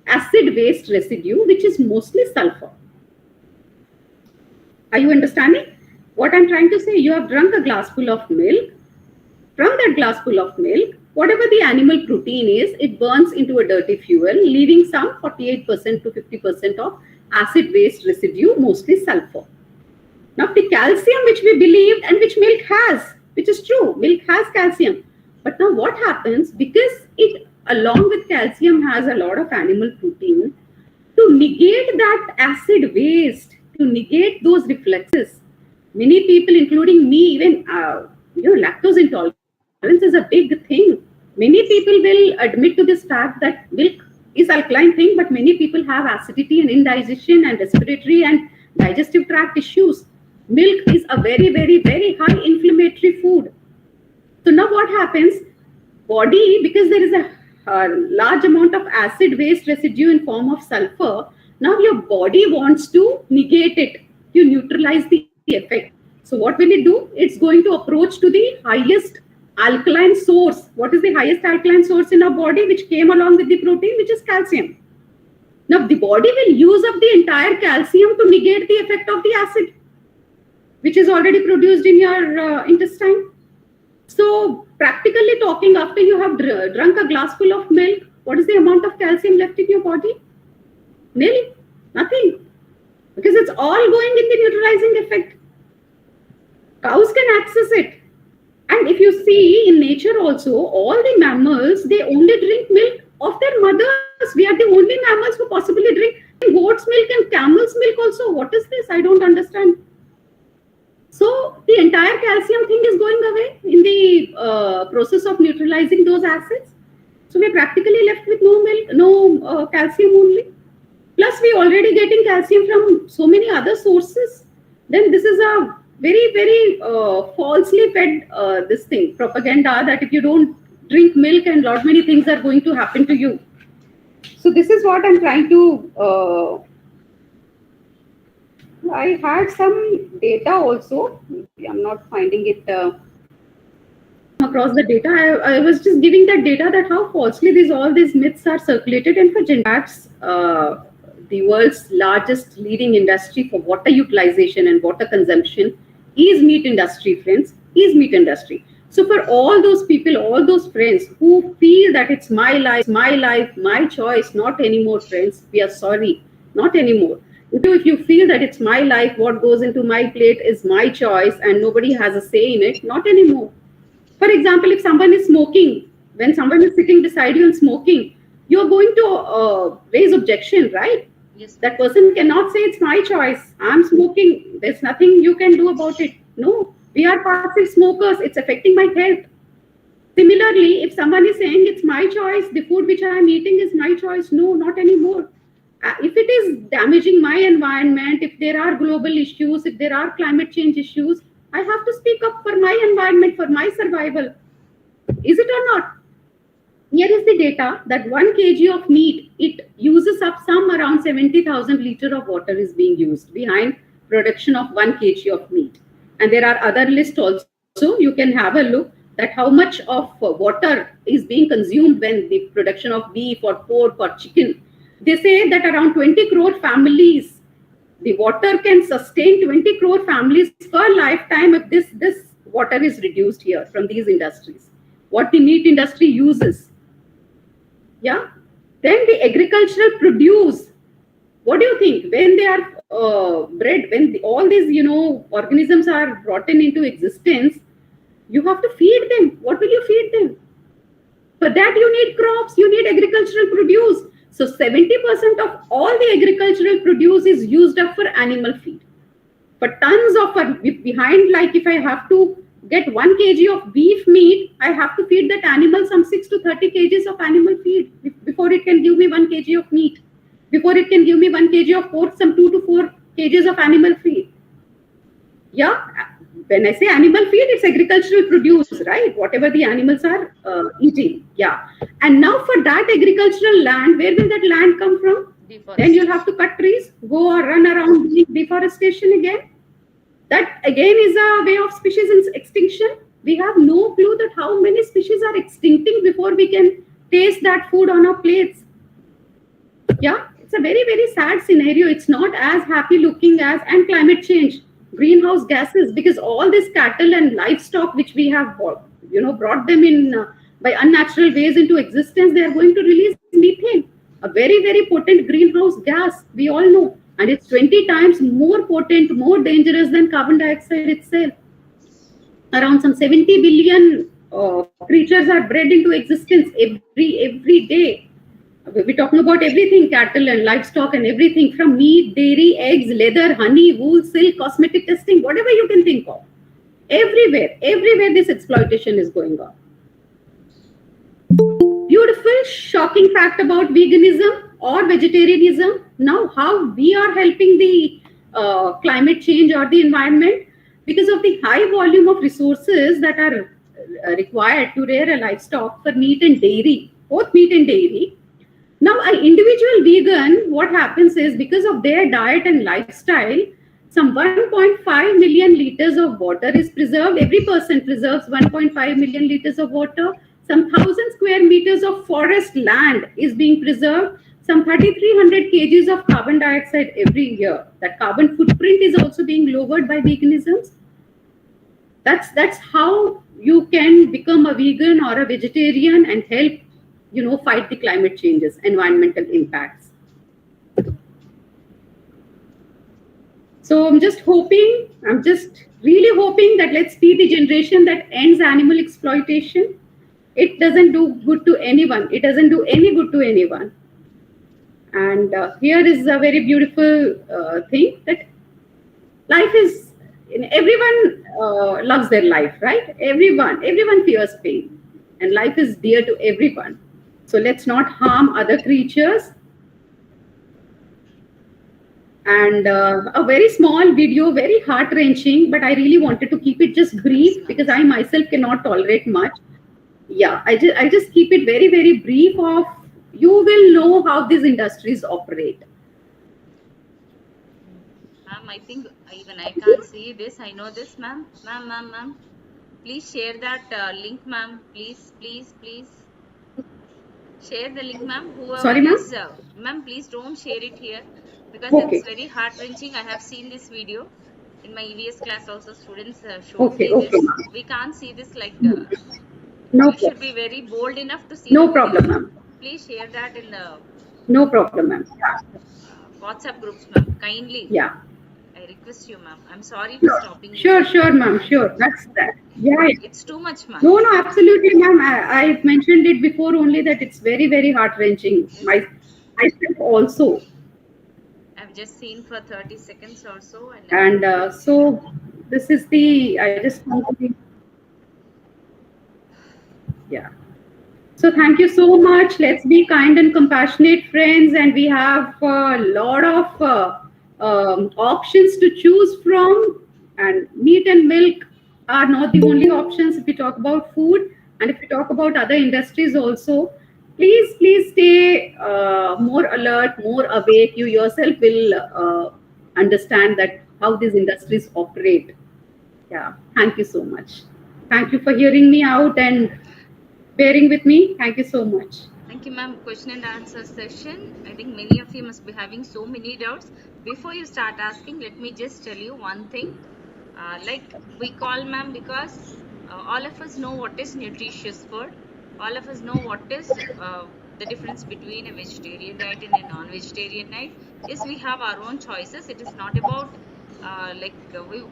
acid waste residue, which is mostly sulfur. Are you understanding what I'm trying to say? You have drunk a glass full of milk. From that glass full of milk, whatever the animal protein is, it burns into a dirty fuel, leaving some 48% to 50% of acid waste residue, mostly sulfur. Now, the calcium which we believed and which milk has, which is true, milk has calcium. But now what happens, because it along with calcium has a lot of animal protein, to negate that acid waste, to negate those reflexes, many people, including me, even lactose intolerance is a big thing. Many people will admit to this fact that milk is alkaline thing, but many people have acidity and indigestion and respiratory and digestive tract issues. Milk is a very, very, very high inflammatory food. So now what happens? Body, because there is a large amount of acid waste residue in form of sulfur, now your body wants to negate it, to neutralize the effect. So what will it do? It's going to approach to the highest alkaline source. What is the highest alkaline source in our body, which came along with the protein, which is calcium? Now the body will use up the entire calcium to negate the effect of the acid, which is already produced in your intestine. So practically talking, after you have drunk a glass full of milk, what is the amount of calcium left in your body? Nil, nothing, because it's all going in the neutralizing effect. Cows can access it. And if you see in nature also, all the mammals, they only drink milk of their mothers. We are the only mammals who possibly drink goat's milk and camel's milk also. What is this? I don't understand. So the entire calcium thing is going away in the process of neutralizing those acids. So we're practically left with no milk, no calcium only. Plus we already getting calcium from so many other sources. Then this is a very, very falsely fed this thing, propaganda, that if you don't drink milk and lot many things are going to happen to you. So this is what I'm trying to I had some data also. I'm not finding it across the data. I was just giving that data that how falsely all these myths are circulated. And for genetics, the world's largest leading industry for water utilization and water consumption is meat industry, friends, is meat industry. So for all those people, all those friends who feel that it's my life, my choice, not anymore, friends, we are sorry, not anymore. If you feel that it's my life, what goes into my plate is my choice and nobody has a say in it, not anymore. For example, if someone is smoking, when someone is sitting beside you and smoking, you're going to raise objection, right? Yes. That person cannot say it's my choice. I'm smoking. There's nothing you can do about it. No, we are passive smokers. It's affecting my health. Similarly, if someone is saying it's my choice, the food which I am eating is my choice, no, not anymore. If it is damaging my environment, if there are global issues, if there are climate change issues, I have to speak up for my environment, for my survival. Is it or not? Here is the data that 1 kg of meat, it uses up some around 70,000 liters of water is being used behind production of 1 kg of meat. And there are other lists also. You can have a look that how much of water is being consumed when the production of beef or pork or chicken. They say that around 20 crore families, the water can sustain 20 crore families per lifetime if this water is reduced here from these industries. What the meat industry uses. Yeah. Then the agricultural produce. What do you think? When they are bred, when all these organisms are brought into existence, you have to feed them. What will you feed them? For that you need crops, you need agricultural produce. So 70% of all the agricultural produce is used up for animal feed. For tons of behind, like if I have to get 1 kg of beef meat, I have to feed that animal some 6 to 30 kgs of animal feed before it can give me 1 kg of meat. Before it can give me 1 kg of pork, some 2 to 4 kgs of animal feed. Yeah, when I say animal feed, it's agricultural produce, right? Whatever the animals are eating. Yeah. And now for that agricultural land, where will that land come from? Then you'll have to cut trees, go or run around doing deforestation again. That again is a way of species extinction. We have no clue that how many species are extincting before we can taste that food on our plates. Yeah, it's a very, very sad scenario. It's not as happy looking as, and climate change, greenhouse gases, because all this cattle and livestock which we have brought them in by unnatural ways into existence, they are going to release methane, a very, very potent greenhouse gas, we all know. And it's 20 times more potent, more dangerous than carbon dioxide itself. Around some 70 billion creatures are bred into existence every day. We're talking about everything, cattle and livestock and everything, from meat, dairy, eggs, leather, honey, wool, silk, cosmetic testing, whatever you can think of. Everywhere this exploitation is going on. beautiful, shocking fact about veganism or vegetarianism. Now, how we are helping the climate change or the environment because of the high volume of resources that are required to rear a livestock for meat and dairy, both meat and dairy. Now, an individual vegan, what happens is because of their diet and lifestyle, some 1.5 million liters of water is preserved. Every person preserves 1.5 million liters of water. Some 1,000 square meters of forest land is being preserved. Some 3,300 kgs of carbon dioxide every year. That carbon footprint is also being lowered by veganism. That's how you can become a vegan or a vegetarian and help fight the climate changes, environmental impacts. So I'm just really hoping that let's be the generation that ends animal exploitation. It doesn't do good to anyone. It doesn't do any good to anyone. And here is a very beautiful thing that life is, everyone loves their life, right? Everyone fears pain, and life is dear to everyone. So let's not harm other creatures. And a very small video, very heart wrenching, but I really wanted to keep it just brief because I myself cannot tolerate much. Yeah, I just keep it very, very brief. Of you will know how these industries operate. Ma'am, I think even I can't see this. I know this, ma'am. Ma'am. Please share that link, ma'am. Please. Share the link, ma'am. Whoever Sorry, ma'am? is, ma'am, please don't share it here because Okay. it's very heart-wrenching. I have seen this video in my EVS class also. Students showed Okay, me okay, this. ma'am. We can't see this like No you should problem. be very bold enough to see No the problem, video. ma'am. Please share that in the No problem, ma'am. WhatsApp groups, ma'am. Kindly. Yeah. I request you, ma'am. I'm sorry for stopping you. Sure, ma'am. Sure. That's that. Yeah. It's too much, ma'am. No, absolutely, ma'am. I mentioned it before only that it's very, very heart wrenching. Myself also. I've just seen for 30 seconds or so. And so this is I just want to be, yeah. So thank you so much. Let's be kind and compassionate, friends. And we have a lot of options to choose from. And meat and milk are not the only options if we talk about food. And if we talk about other industries also, please stay more alert, more awake. You yourself will understand that how these industries operate. Yeah. Thank you so much. Thank you for hearing me out and bearing with me. Thank you so much. Thank you, ma'am. Question and answer session. I think many of you must be having so many doubts. Before you start asking, let me just tell you one thing. Like we call ma'am because all of us know what is nutritious food. All of us know what is the difference between a vegetarian diet and a non-vegetarian diet. Yes, we have our own choices. It is not about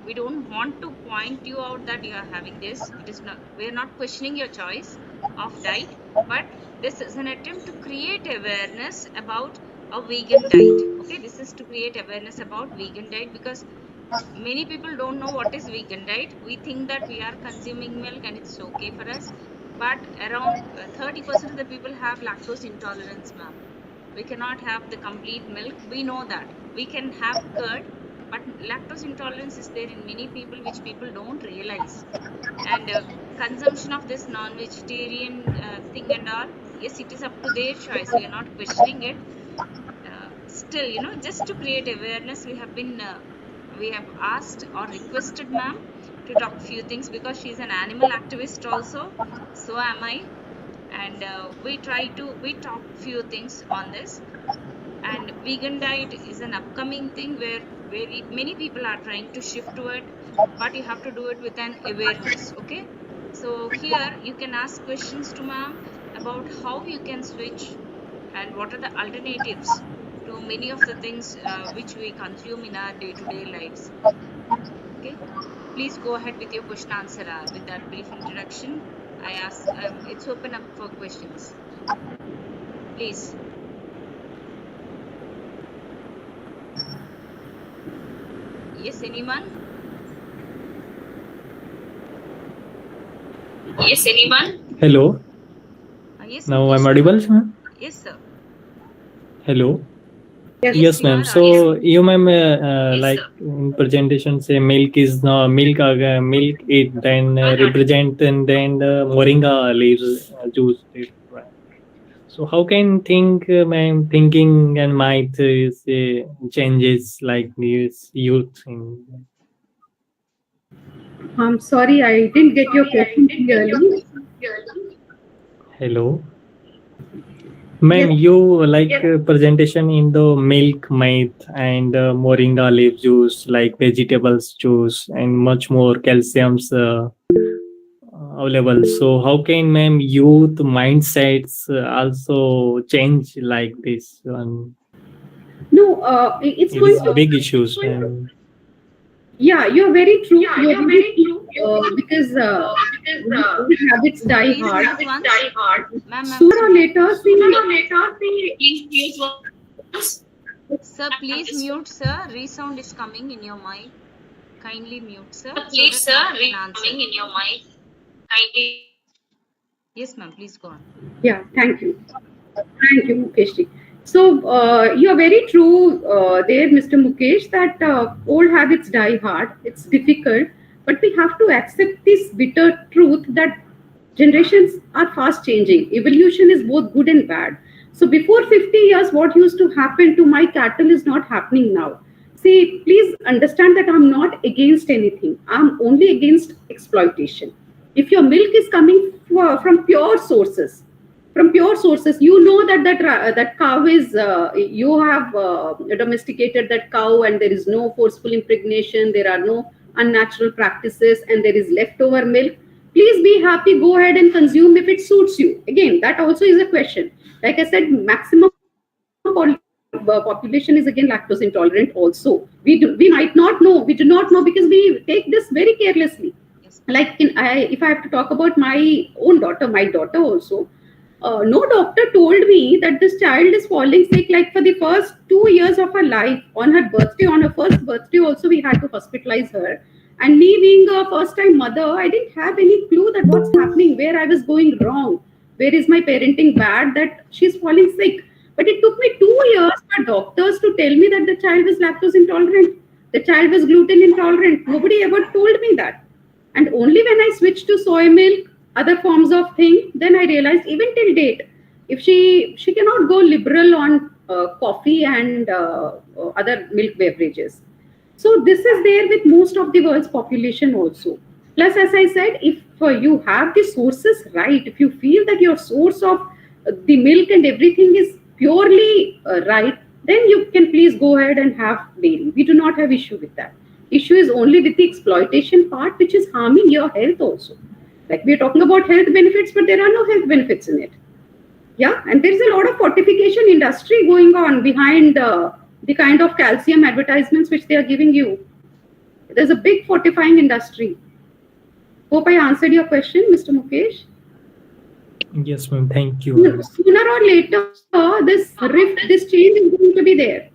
we don't want to point you out that you are having this. It is not. We are not questioning your choice of diet, but this is an attempt to create awareness about a vegan diet. Okay, this is to create awareness about vegan diet because many people don't know what is vegan diet. We think that we are consuming milk and it's okay for us, but around 30% of the people have lactose intolerance, ma'am. We cannot have the complete milk. We know that. We can have curd, but lactose intolerance is there in many people, which people don't realize. And consumption of this non-vegetarian thing and all, yes, it is up to their choice. We are not questioning it. Still, just to create awareness, we have asked or requested ma'am to talk few things because she's an animal activist also. So am I. And we talk few things on this. And vegan diet is an upcoming thing where many people are trying to shift to it, but you have to do it with an awareness. Okay, so here you can ask questions to ma'am about how you can switch and what are the alternatives to many of the things which we consume in our day-to-day lives. Okay, please go ahead with your question answer. With that brief introduction, I ask it's open up for questions, please. Yes, anyone? Hello. Yes, Now I'm Mukesh, you audible, are. ma'am? Yes, sir. Hello. Yes. Yes, Yes, you ma'am. are audible. So you, ma'am, like in presentation, say milk is no milk. Milk it then represent and then moringa leaves juice. Right. So how can think, ma'am, thinking and might say changes like this youth in. I'm sorry, I didn't get your question clearly. Hello. Ma'am, Yes. you like presentation in the milk, might, and moringa leaf juice, like vegetables juice, and much more calciums available. So, how can, ma'am, youth mindsets also change like this? No, it's It going is to. big issues, ma'am. Yeah, you're very true. You're very true. Because old habits die Please hard. mute once. Ma'am, Sooner or later, see, sir, please mute, sir. Resound is coming in your mic. Kindly mute, sir, so that ma'am can answer. Yes, ma'am, please go on. yeah, thank you. Thank you, Mukesh. So, you're very true there, Mr. Mukesh, that old habits die hard. It's difficult, but we have to accept this bitter truth that generations are fast changing. Evolution is both good and bad. So, before 50 years, what used to happen to my cattle is not happening now. See, please understand that I'm not against anything, I'm only against exploitation. If your milk is coming from pure sources, you know that that cow is you have domesticated that cow, and there is no forceful impregnation, there are no unnatural practices, and there is leftover milk. Please be happy, go ahead and consume if it suits you. Again, that also is a question. Like I said, maximum population is again lactose intolerant also. We might not know, we do not know, because we take this very carelessly. Yes, ma'am. Like if I have to talk about my own daughter, my daughter also, no doctor told me that this child is falling sick. Like for the first 2 years of her life, on her birthday, on her first birthday also, we had to hospitalize her. And me being a first time mother, I didn't have any clue that what's happening, where I was going wrong, where is my parenting bad, that she's falling sick. But it took me 2 years for doctors to tell me that the child was lactose intolerant, the child was gluten intolerant. Nobody ever told me that. And only when I switched to soy milk, other forms of thing, then I realized, even till date, if she cannot go liberal on coffee and other milk beverages. So this is there with most of the world's population also. Plus, as I said, if you have the sources right, if you feel that your source of the milk and everything is purely right, then you can please go ahead and have dairy. We do not have issue with that. Issue is only with the exploitation part, which is harming your health also. Like we are talking about health benefits, but there are no health benefits in it. Yeah, and there is a lot of fortification industry going on behind the kind of calcium advertisements which they are giving you. There's a big fortifying industry. Hope I answered your question, Mr. Mukesh. Yes, ma'am. Thank you, ma'am. Sooner or later, this rift, this change is going to be there.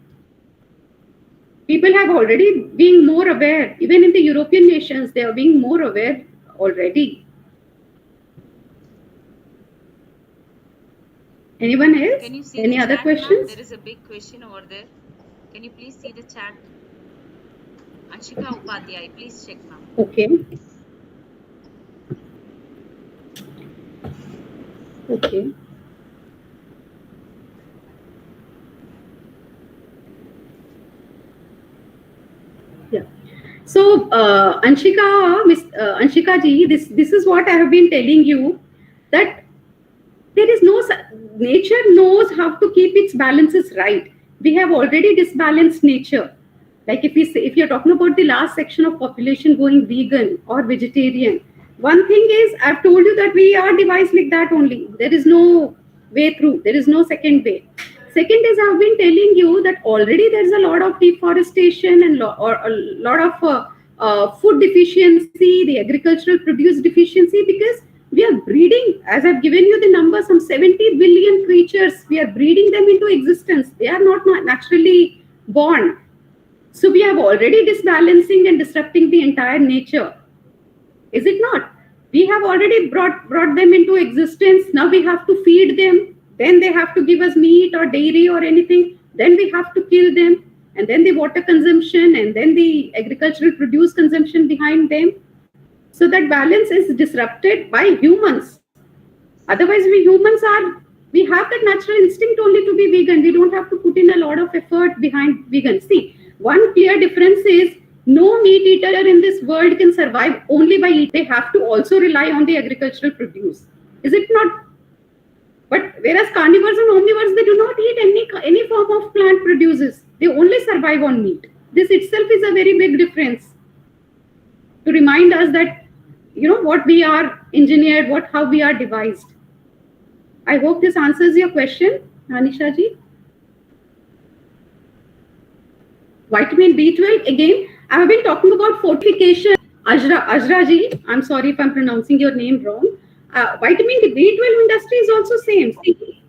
People have already been more aware. Even in the European nations, they are being more aware already. Anyone else? Can you see Any the other chat, ma'am? questions? There is a big question over there. Can you please see the chat? Anshika Upadhyay, please check, ma'am. Okay. Okay. Yeah. So, Anshika ji, this is what I have been telling you, that there is no nature knows how to keep its balances right. We have already disbalanced nature. Like if you're talking about the last section of population going vegan or vegetarian, one thing is, I've told you that we are devised like that only. There is no way through. There is no second way. Second is, I've been telling you that already there's a lot of deforestation and or a lot of food deficiency, the agricultural produce deficiency, because we are breeding, as I've given you the number, some 70 billion creatures. We are breeding them into existence. They are not naturally born. So we have already disbalancing and disrupting the entire nature. Is it not? We have already brought them into existence. Now we have to feed them. Then they have to give us meat or dairy or anything. Then we have to kill them. And then the water consumption and then the agricultural produce consumption behind them. So that balance is disrupted by humans. Otherwise, we have that natural instinct only to be vegan. We don't have to put in a lot of effort behind vegan. See, one clear difference is no meat eater in this world can survive only by eating. They have to also rely on the agricultural produce. Is it not? But whereas carnivores and omnivores, they do not eat any form of plant produces. They only survive on meat. This itself is a very big difference to remind us that, what we are engineered, how we are devised. I hope this answers your question, Anisha ji. Vitamin B12, again, I have been talking about fortification. Ajra ji, I'm sorry if I'm pronouncing your name wrong. Vitamin B12 industry is also same. See,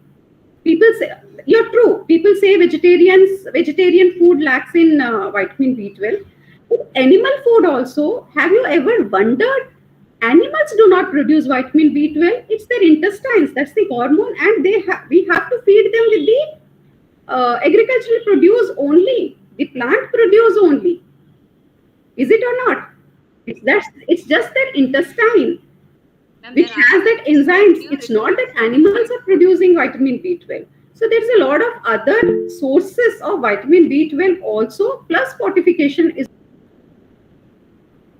people say, you're true. People say vegetarian food lacks in vitamin B12. Animal food also, have you ever wondered? Animals do not produce vitamin B12. It's their intestines. That's the hormone, and we have to feed them with the agricultural produce only, the plant produce only. Is it or not? It's just their intestine which has that enzymes. It's not that animals are producing vitamin B12. So there's a lot of other sources of vitamin B12 also, plus fortification is.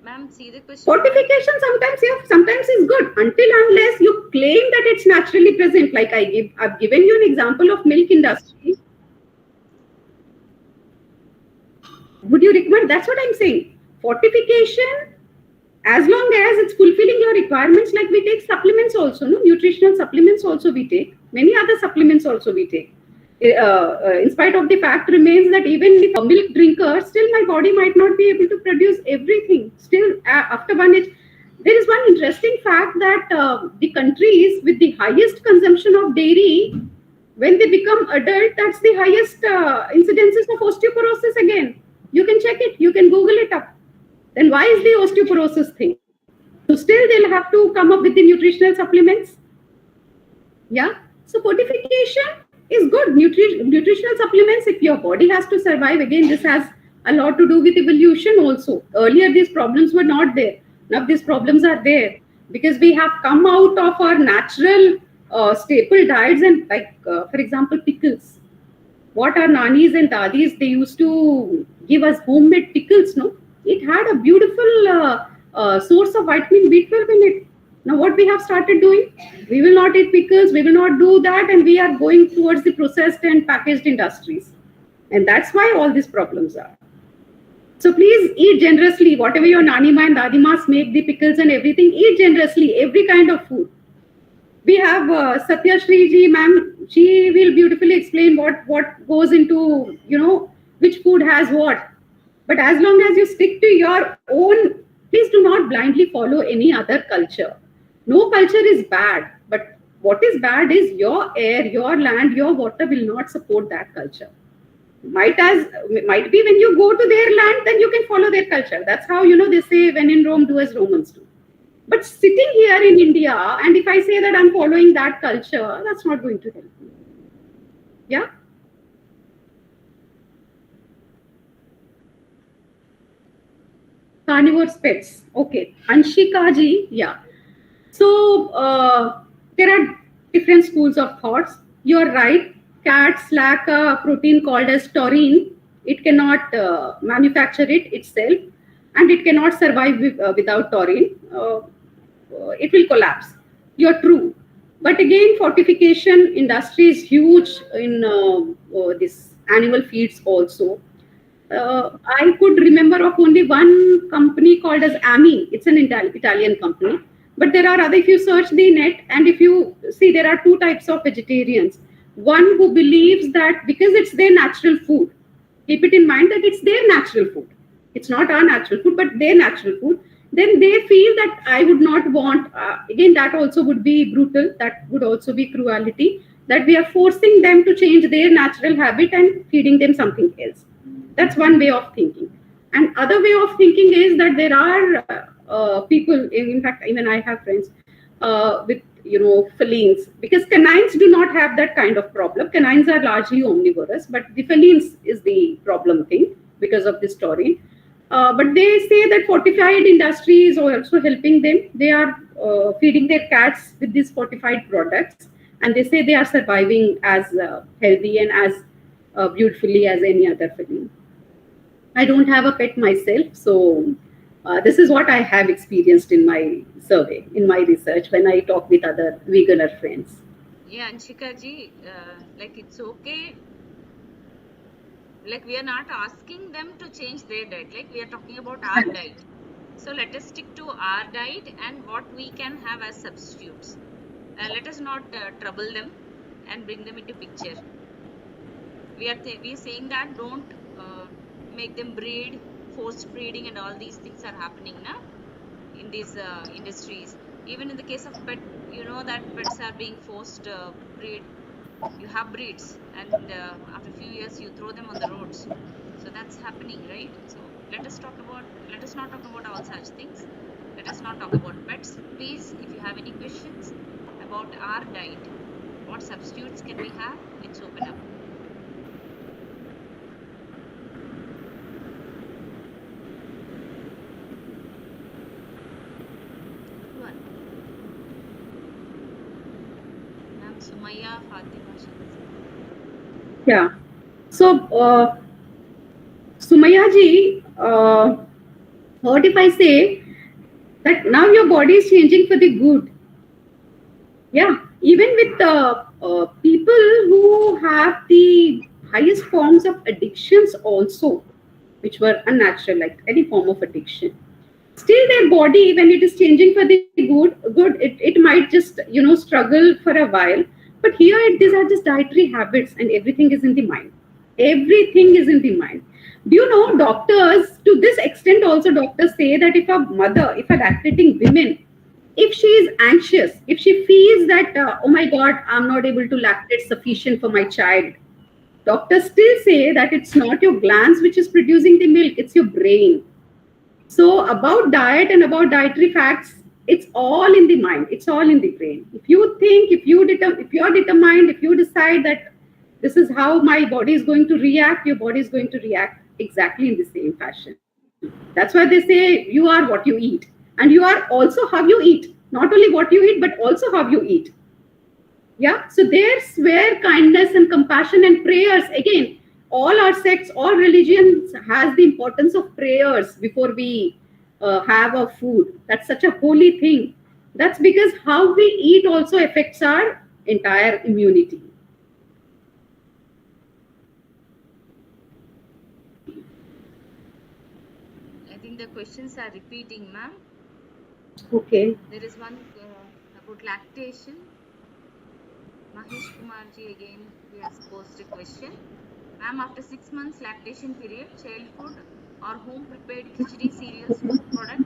Ma'am, see the question. Fortification sometimes is good until unless you claim that it's naturally present. Like I've given you an example of milk industry. Would you recommend? That's what I'm saying. Fortification, as long as it's fulfilling your requirements, like we take supplements also, no? Nutritional supplements also we take. Many other supplements also we take. In spite of the fact remains that even if a milk drinker, still my body might not be able to produce everything. Still, after one age, there is one interesting fact that the countries with the highest consumption of dairy, when they become adult, that's the highest incidences of osteoporosis again. You can check it. You can Google it up. Then why is the osteoporosis thing? So still they'll have to come up with the nutritional supplements. Yeah. So fortification is good. Nutritional supplements, if your body has to survive, again, this has a lot to do with evolution also. Earlier, these problems were not there. Now these problems are there because we have come out of our natural staple diets and for example, pickles. What our nannies and dadis, they used to give us homemade pickles, no? It had a beautiful source of vitamin B12 in it. Now what we have started doing, we will not eat pickles, we will not do that, and we are going towards the processed and packaged industries. And that's why all these problems are. So please eat generously. Whatever your nanima and dadimas make, the pickles and everything, eat generously, every kind of food. We have Satya Shri ji, ma'am. She will beautifully explain what goes into, which food has what. But as long as you stick to your own, please do not blindly follow any other culture. No culture is bad, but what is bad is your air, your land, your water will not support that culture. Might be when you go to their land, then you can follow their culture. That's how, they say, when in Rome, do as Romans do. But sitting here in India, and if I say that I'm following that culture, that's not going to help me. Yeah? Carnivorous pets. Okay. Anshika ji, yeah. So, there are different schools of thoughts. You're right. Cats lack a protein called as taurine. It cannot manufacture it itself, and it cannot survive without taurine. It will collapse. You're true. But again, fortification industry is huge in this animal feeds also. I could remember of only one company called as AMI. It's an Italian company. But there are other, if you search the net and if you see, there are two types of vegetarians. One who believes that because it's their natural food, keep it in mind that it's their natural food. It's not our natural food, but their natural food. Then they feel that I would not want, again, that also would be brutal. That would also be cruelty, that we are forcing them to change their natural habit and feeding them something else. That's one way of thinking. And other way of thinking is that there are people, in fact, even I have friends with felines, because canines do not have that kind of problem. Canines are largely omnivorous, but the felines is the problem thing because of this taurine. But they say that fortified industry is also helping them. They are feeding their cats with these fortified products, and they say they are surviving as healthy and as beautifully as any other feline. I don't have a pet myself, so this is what I have experienced in my survey, in my research, when I talk with other veganer friends. Yeah, Anshika ji, like it's okay. Like we are not asking them to change their diet. Like we are talking about our diet. So let us stick to our diet and what we can have as substitutes. Let us not trouble them and bring them into picture. We are saying that don't make them breed, forced breeding, and all these things are happening now in these industries. Even in the case of pet, you know that pets are being forced breed. You have breeds, and after a few years you throw them on the roads. So that's happening, right? So let us not talk about all such things. Let us not talk about pets. Please, if you have any questions about our diet, what substitutes can we have? Let's open up. Ma'am Sumaya, Fatima. Yeah. So, Sumaya ji, what if I say that now your body is changing for the good? Yeah, even with people who have the highest forms of addictions also, which were unnatural, like any form of addiction, still their body, when it is changing for the it might just struggle for a while. But here these are just dietary habits, and everything is in the mind. Everything is in the mind. Do you know, doctors, to this extent also, doctors say that if a lactating women, if she is anxious, if she feels that oh my god, I'm not able to lactate sufficient for my child, doctors still say that it's not your glands which is producing the milk, it's your brain. So about diet and about dietary facts, it's all in the mind. It's all in the brain. If you think, if you're determined, if you decide that this is how my body is going to react, your body is going to react exactly in the same fashion. That's why they say you are what you eat, and you are also how you eat. Not only what you eat, but also how you eat. Yeah, so there's where kindness and compassion and prayers, again, all our sects, all religions has the importance of prayers before we have our food. That's such a holy thing. That's because how we eat also affects our entire immunity. I think the questions are repeating, ma'am. Okay. There is one about lactation. Mahesh Kumarji again, he has posted a question. Ma'am, after 6 months lactation period, child food or home prepared khichdi cereals food product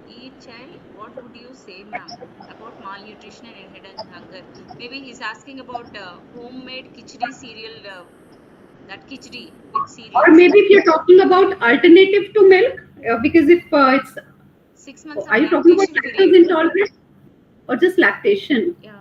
each child, what would you say, ma'am, about malnutrition and hidden hunger? Maybe he's asking about homemade khichdi cereal, that khichdi with Or cereals. maybe if you're talking about alternative to milk, because if it's 6 months are of you talking about lactation lactose period. intolerant or just lactation? Yeah.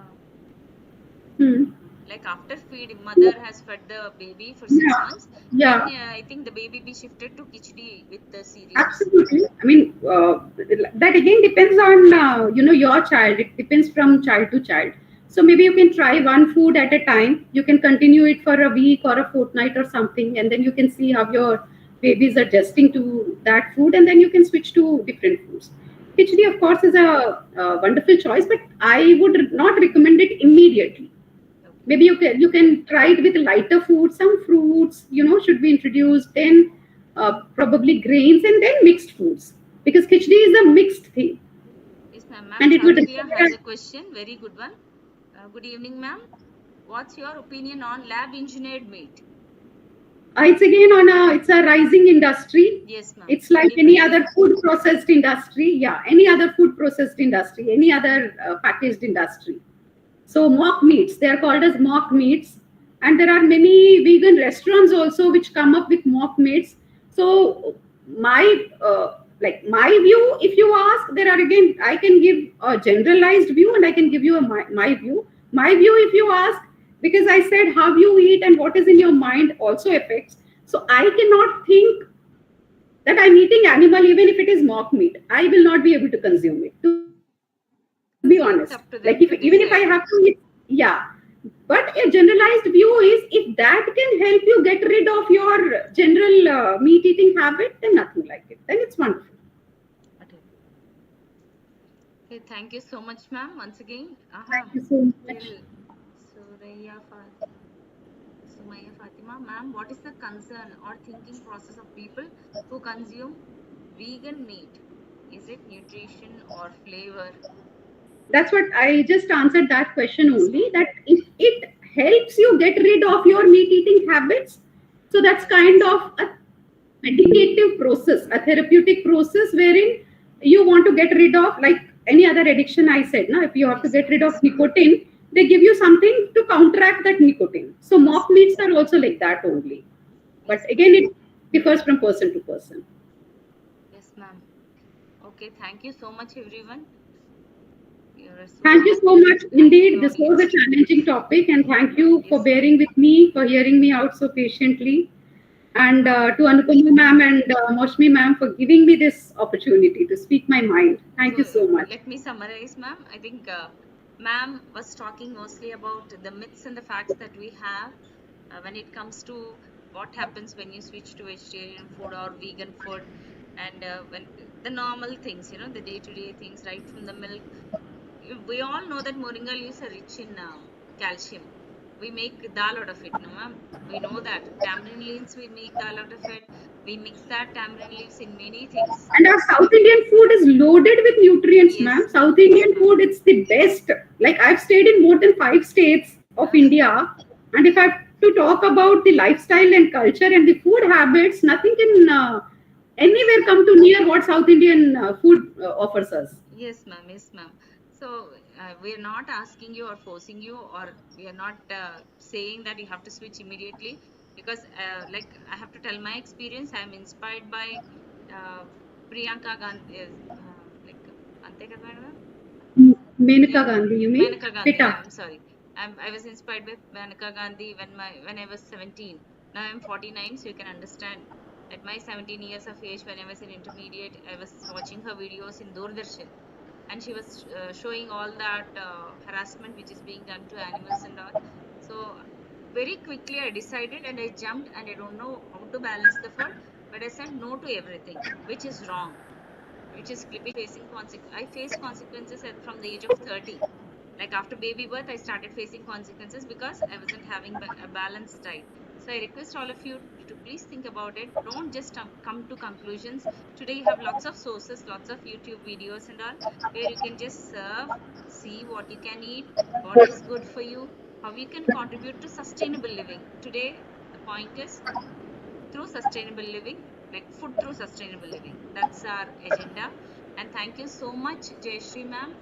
Hmm. Like after feed, mother has fed the baby for 6 Yeah, months, then yeah. I think the baby be shifted to khichdi with the cereals. Absolutely. I mean, that again depends on your child. It depends from child to child. So maybe you can try one food at a time. You can continue it for a week or a fortnight or something, and then you can see how your baby is adjusting to that food, and then you can switch to different foods. Khichdi, of course, is a wonderful choice, but I would not recommend it immediately. Okay. Maybe you can try it with lighter food. Some fruits should be introduced, then probably grains, and then mixed foods, because khichdi is a mixed thing, Yes, ma'am. Ma'am and it would Chavitya has require. a question. Very good one. Good evening, ma'am. What's your opinion on lab engineered meat? It's a rising industry. Yes, ma'am. It's like Very any other prolific. food processed industry. Yeah, any other food processed industry, any other packaged industry. So mock meats, they are called as mock meats, and there are many vegan restaurants also which come up with mock meats. So my Like my view, if you ask, there are again, I can give a generalized view and I can give you my view. My view, if you ask, because I said how you eat and what is in your mind also affects. So I cannot think that I'm eating animal even if it is mock meat. I will not be able to consume it. To be honest, like if even if I It's have up to to them eat, to decide. yeah. But a generalized view is if that can help you get rid of your general meat eating habit, then nothing like it. Then it's wonderful. Okay. Okay, thank you so much, ma'am. Once again, Thank you so much. till Suraya Sumaya Fatima, ma'am, what is the concern or thinking process of people who consume vegan meat? Is it nutrition or flavor? That's what I just answered that question Yes, only. ma'am. That if it helps you get rid of your meat eating habits, so that's Yes, kind yes. of a medicative process, a therapeutic process wherein you want to get rid of, like any other addiction. I said, now if you have to Yes, get ma'am. rid of Yes, ma'am. nicotine, they give you something to counteract that nicotine. So Yes, mock meats are also like that only. But yes, ma'am. again, it differs from person to person. Yes, ma'am. Okay, thank you so much, everyone. You're Thank you so so much. active Indeed, this was a audience. challenging topic, and thank you for Yes, ma'am. bearing with me, for hearing me out so patiently. And Ma'am, to Anupama ma'am and Moshmi ma'am for giving me this opportunity to speak my mind. Thank so you so much. let me summarize, ma'am. I think ma'am was talking mostly about the myths and the facts that we have when it comes to what happens when you switch to vegetarian food or vegan food, and when the normal things, the day-to-day things, right from the milk. We all know that moringa leaves are rich in calcium. We make dal out of it, no ma'am. We know that tamarind leaves, we make dal out of it. We mix that tamarind leaves in many things. And our So South Indian food is loaded with nutrients, yes, ma'am. ma'am. South Yes, Indian ma'am. food, it's the best. Like I've stayed in more than 5 states of India, and if I have to talk about the lifestyle and culture and the food habits, nothing can Yes, anywhere ma'am. come to near what South Indian food offers us. Yes, ma'am. Yes, ma'am. So we are not asking you or forcing you, or we are not saying that you have to switch immediately, because, like, I have to tell my experience. I am inspired by uh, Priyanka Gandhi, like, ante kada madam? Menaka Yeah, Gandhi, you mean? Maneka Gandhi. Pita. Yeah, I'm sorry. I was inspired by Maneka Gandhi when I was 17. Now I'm 49, so you can understand. At my 17 years of age, when I was in intermediate, I was watching her videos in Doordarshan, and she was showing all that harassment which is being done to animals and all. So very quickly I decided and I jumped, and I don't know how to balance the food, but I said no to everything, which is wrong, which is facing consequences. I faced consequences from the age of 30. Like after baby birth, I started facing consequences because I wasn't having a balanced diet. So I request all of you to please think about it. Don't just come to conclusions. Today you have lots of sources, lots of YouTube videos and all, where you can just serve, see what you can eat, what is good for you, how you can contribute to sustainable living. Today the point is through sustainable living, like food through sustainable living. That's our agenda. And thank you so much, Jayashree ma'am,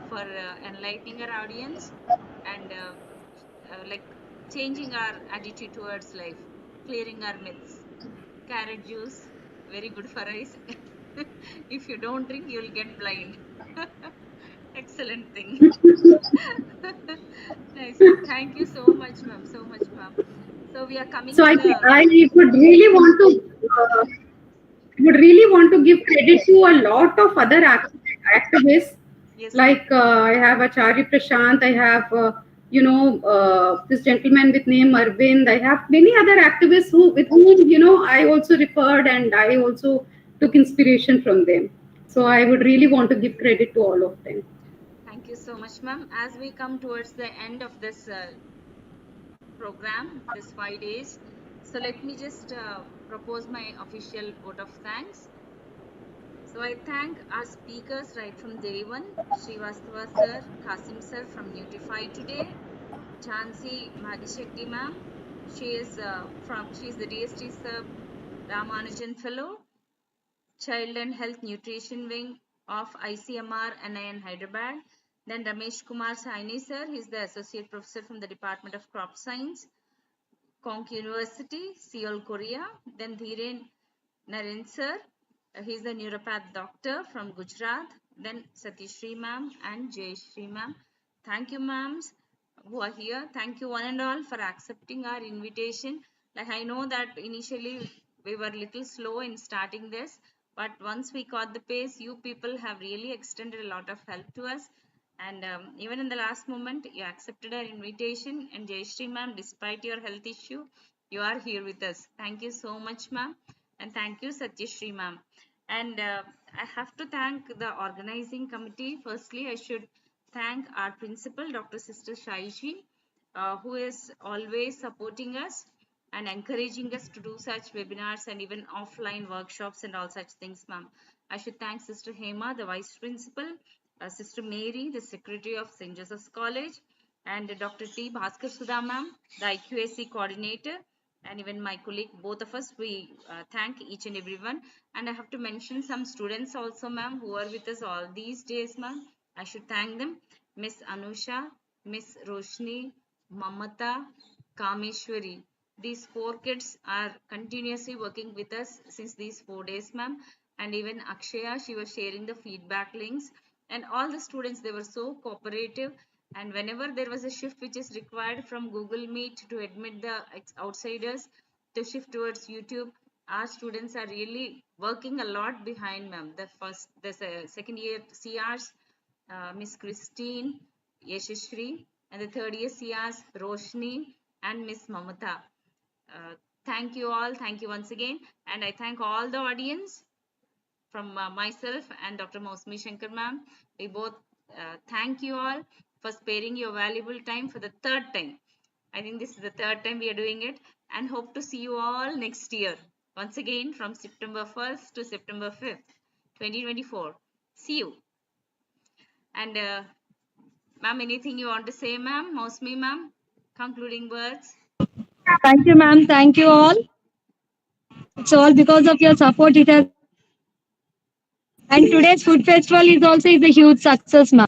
for enlightening our audience and like changing our attitude towards life, clearing our myths. Carrot juice, very good for eyes. If you don't drink, you'll get blind. Excellent thing. Nice. Thank you so much, ma'am. So much, ma'am. So we are coming So to I think the I would really want to give credit to a lot of other activists. yes, ma'am. Like I have Acharya Prashant, I have this gentleman with name Arvind. I have many other activists with whom I also referred and I also took inspiration from them. So I would really want to give credit to all of them. Thank you so much, ma'am. As we come towards the end of this program, this 5 days, so let me just propose my official vote of thanks. So I thank our speakers right from day one, Srivastava sir, Kasim sir from Nutrify today, Jhansi Magishetty ma'am. She is the DST sub Ramanujan Fellow, Child and Health Nutrition Wing of ICMR NIN Hyderabad. Then Ramesh Kumar Saini sir, he is the Associate Professor from the Department of Crop Science, Konk University, Seoul, Korea. Then Dhiren Naren sir He's the neuropath doctor from Gujarat. Then Satyashri ma'am and Jayashri ma'am. Thank you, ma'ams, who are here. Thank you, one and all, for accepting our invitation. Like, I know that initially we were a little slow in starting this, but once we caught the pace, you people have really extended a lot of help to us. And even in the last moment, you accepted our invitation. And Jayashri ma'am, despite your health issue, you are here with us. Thank you so much, ma'am. And thank you, Satyashri ma'am. And I have to thank the organizing committee. Firstly, I should thank our principal, Dr. Sister Shaiji, who is always supporting us and encouraging us to do such webinars and even offline workshops and all such things, ma'am. I should thank Sister Hema, the vice principal, Sister Mary, the secretary of St. Joseph's College, and Dr. T. Bhaskar Sudha, ma'am, the IQAC coordinator, and even my colleague. Both of us, we thank each and everyone. And I have to mention some students also, ma'am, who are with us all these days, ma'am. I should thank them. Miss Anusha, Miss Roshni, Mamata, Kameshwari. These four kids are continuously working with us since these 4 days, ma'am. And even Akshaya, she was sharing the feedback links. And all the students, they were so cooperative. And whenever there was a shift which is required from Google Meet to admit the outsiders to shift towards YouTube, our students are really working a lot behind, ma'am. There's a second year CRs, Miss Christine, Yashashri, and the third year CRs, Roshni and Miss Mamata. Thank you all. Thank you once again. And I thank all the audience from myself and Dr. Mausmi Shankar ma'am. We both thank you all for sparing your valuable time for the third time. I think this is the third time we are doing it, and hope to see you all next year. Once again from September 1st to September 5th, 2024. See you. And ma'am, anything you want to say, ma'am? Mausmi ma'am, concluding words. Thank you, ma'am. Thank you all. It's all because of your support. It has. And today's food festival is a huge success, ma'am.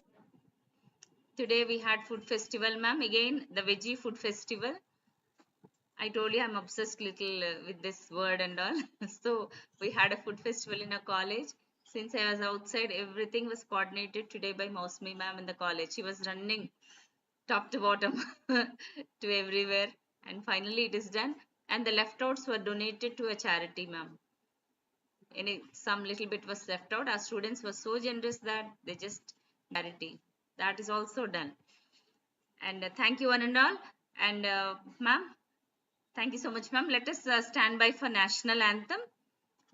Today we had food festival, ma'am. Again, the veggie food festival. I told you I'm obsessed little with this word and all. So we had a food festival in a college. Since I was outside, everything was coordinated today by Mausmi ma'am in the college. She was running top to bottom to everywhere. And finally it is done. And the leftouts were donated to a charity, ma'am. Some little bit was left out. Our students were so generous that they just charity. That is also done. And thank you one and all. And ma'am, thank you so much, ma'am. Let us stand by for national anthem.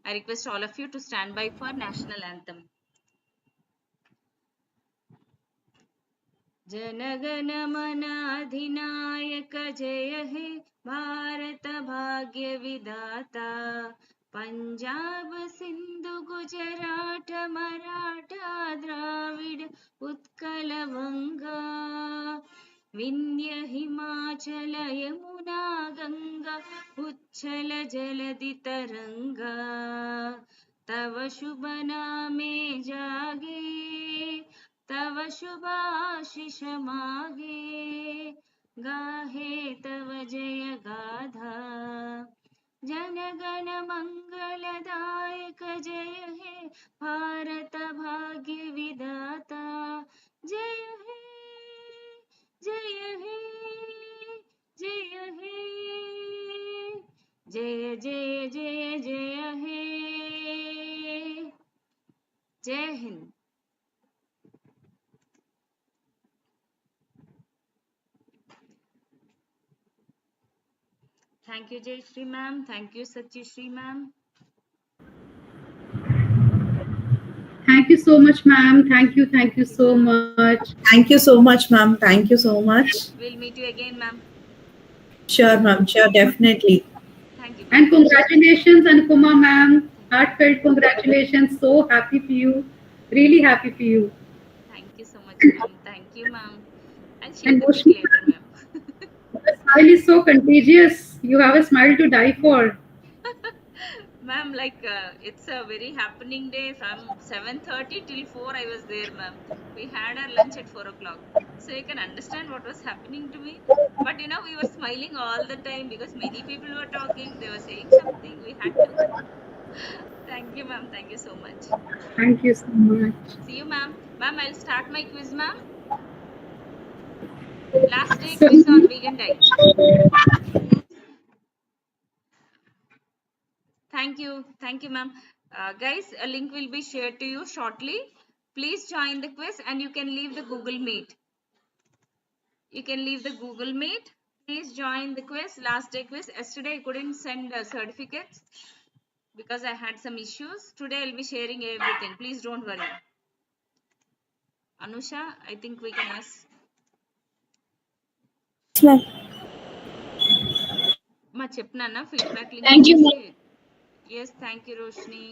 I request all of you to stand by for national anthem. जनगण मन अधिनायक जय हे भारत भाग्य विधाता पंजाब सिंधु गुजरात मराठा द्राविड उत्कल बंगा विंध्य हिमाचल यमुना गंगा उच्छल जलधि तरंगा तव शुभ नामे जागे तव शुभाशिष मागे गाहे तव जय गाधा जनगण मंगलदायक जय हे भारत भाग्य विधाता जय हे जय हे जय हे जय जय जय जय हे जय Hind. Thank you, Jayashri ma'am. Thank you, Satyashri ma'am. Thank you so much, ma'am. Thank you so much. Thank you so much, ma'am. Thank you so much. We'll meet you again, ma'am. Sure, ma'am. Sure, definitely. Thank you. And congratulations, Anupama ma'am. Heartfelt congratulations. So happy for you. Really happy for you. Thank you so much, ma'am. Thank you, ma'am. I'll share the pic later, ma'am. The smile is so contagious. You have a smile to die for. Ma'am, like it's a very happening day. From 7:30 till 4 I was there, ma'am. We had our lunch at 4 o'clock. So you can understand what was happening to me. But you know, we were smiling all the time because many people were talking. They were saying something. We had to. Thank you, ma'am. Thank you so much. Thank you so much. See you, ma'am. Ma'am, I'll start my quiz, ma'am. Last day So, quiz on vegan diet. Thank you. Thank you, ma'am. Guys, a link will be shared to you shortly. Please join the quiz and you can leave the Google Meet. You can leave the Google Meet. Please join the quiz, last day quiz. Yesterday I couldn't send certificates because I had some issues. Today I'll be sharing everything. Please don't worry. Anusha, I think we can ask. మా చెప్పినా feedback link Thank you, ma'am. ఇచ్చేసి. Yes, thank you, Roshni.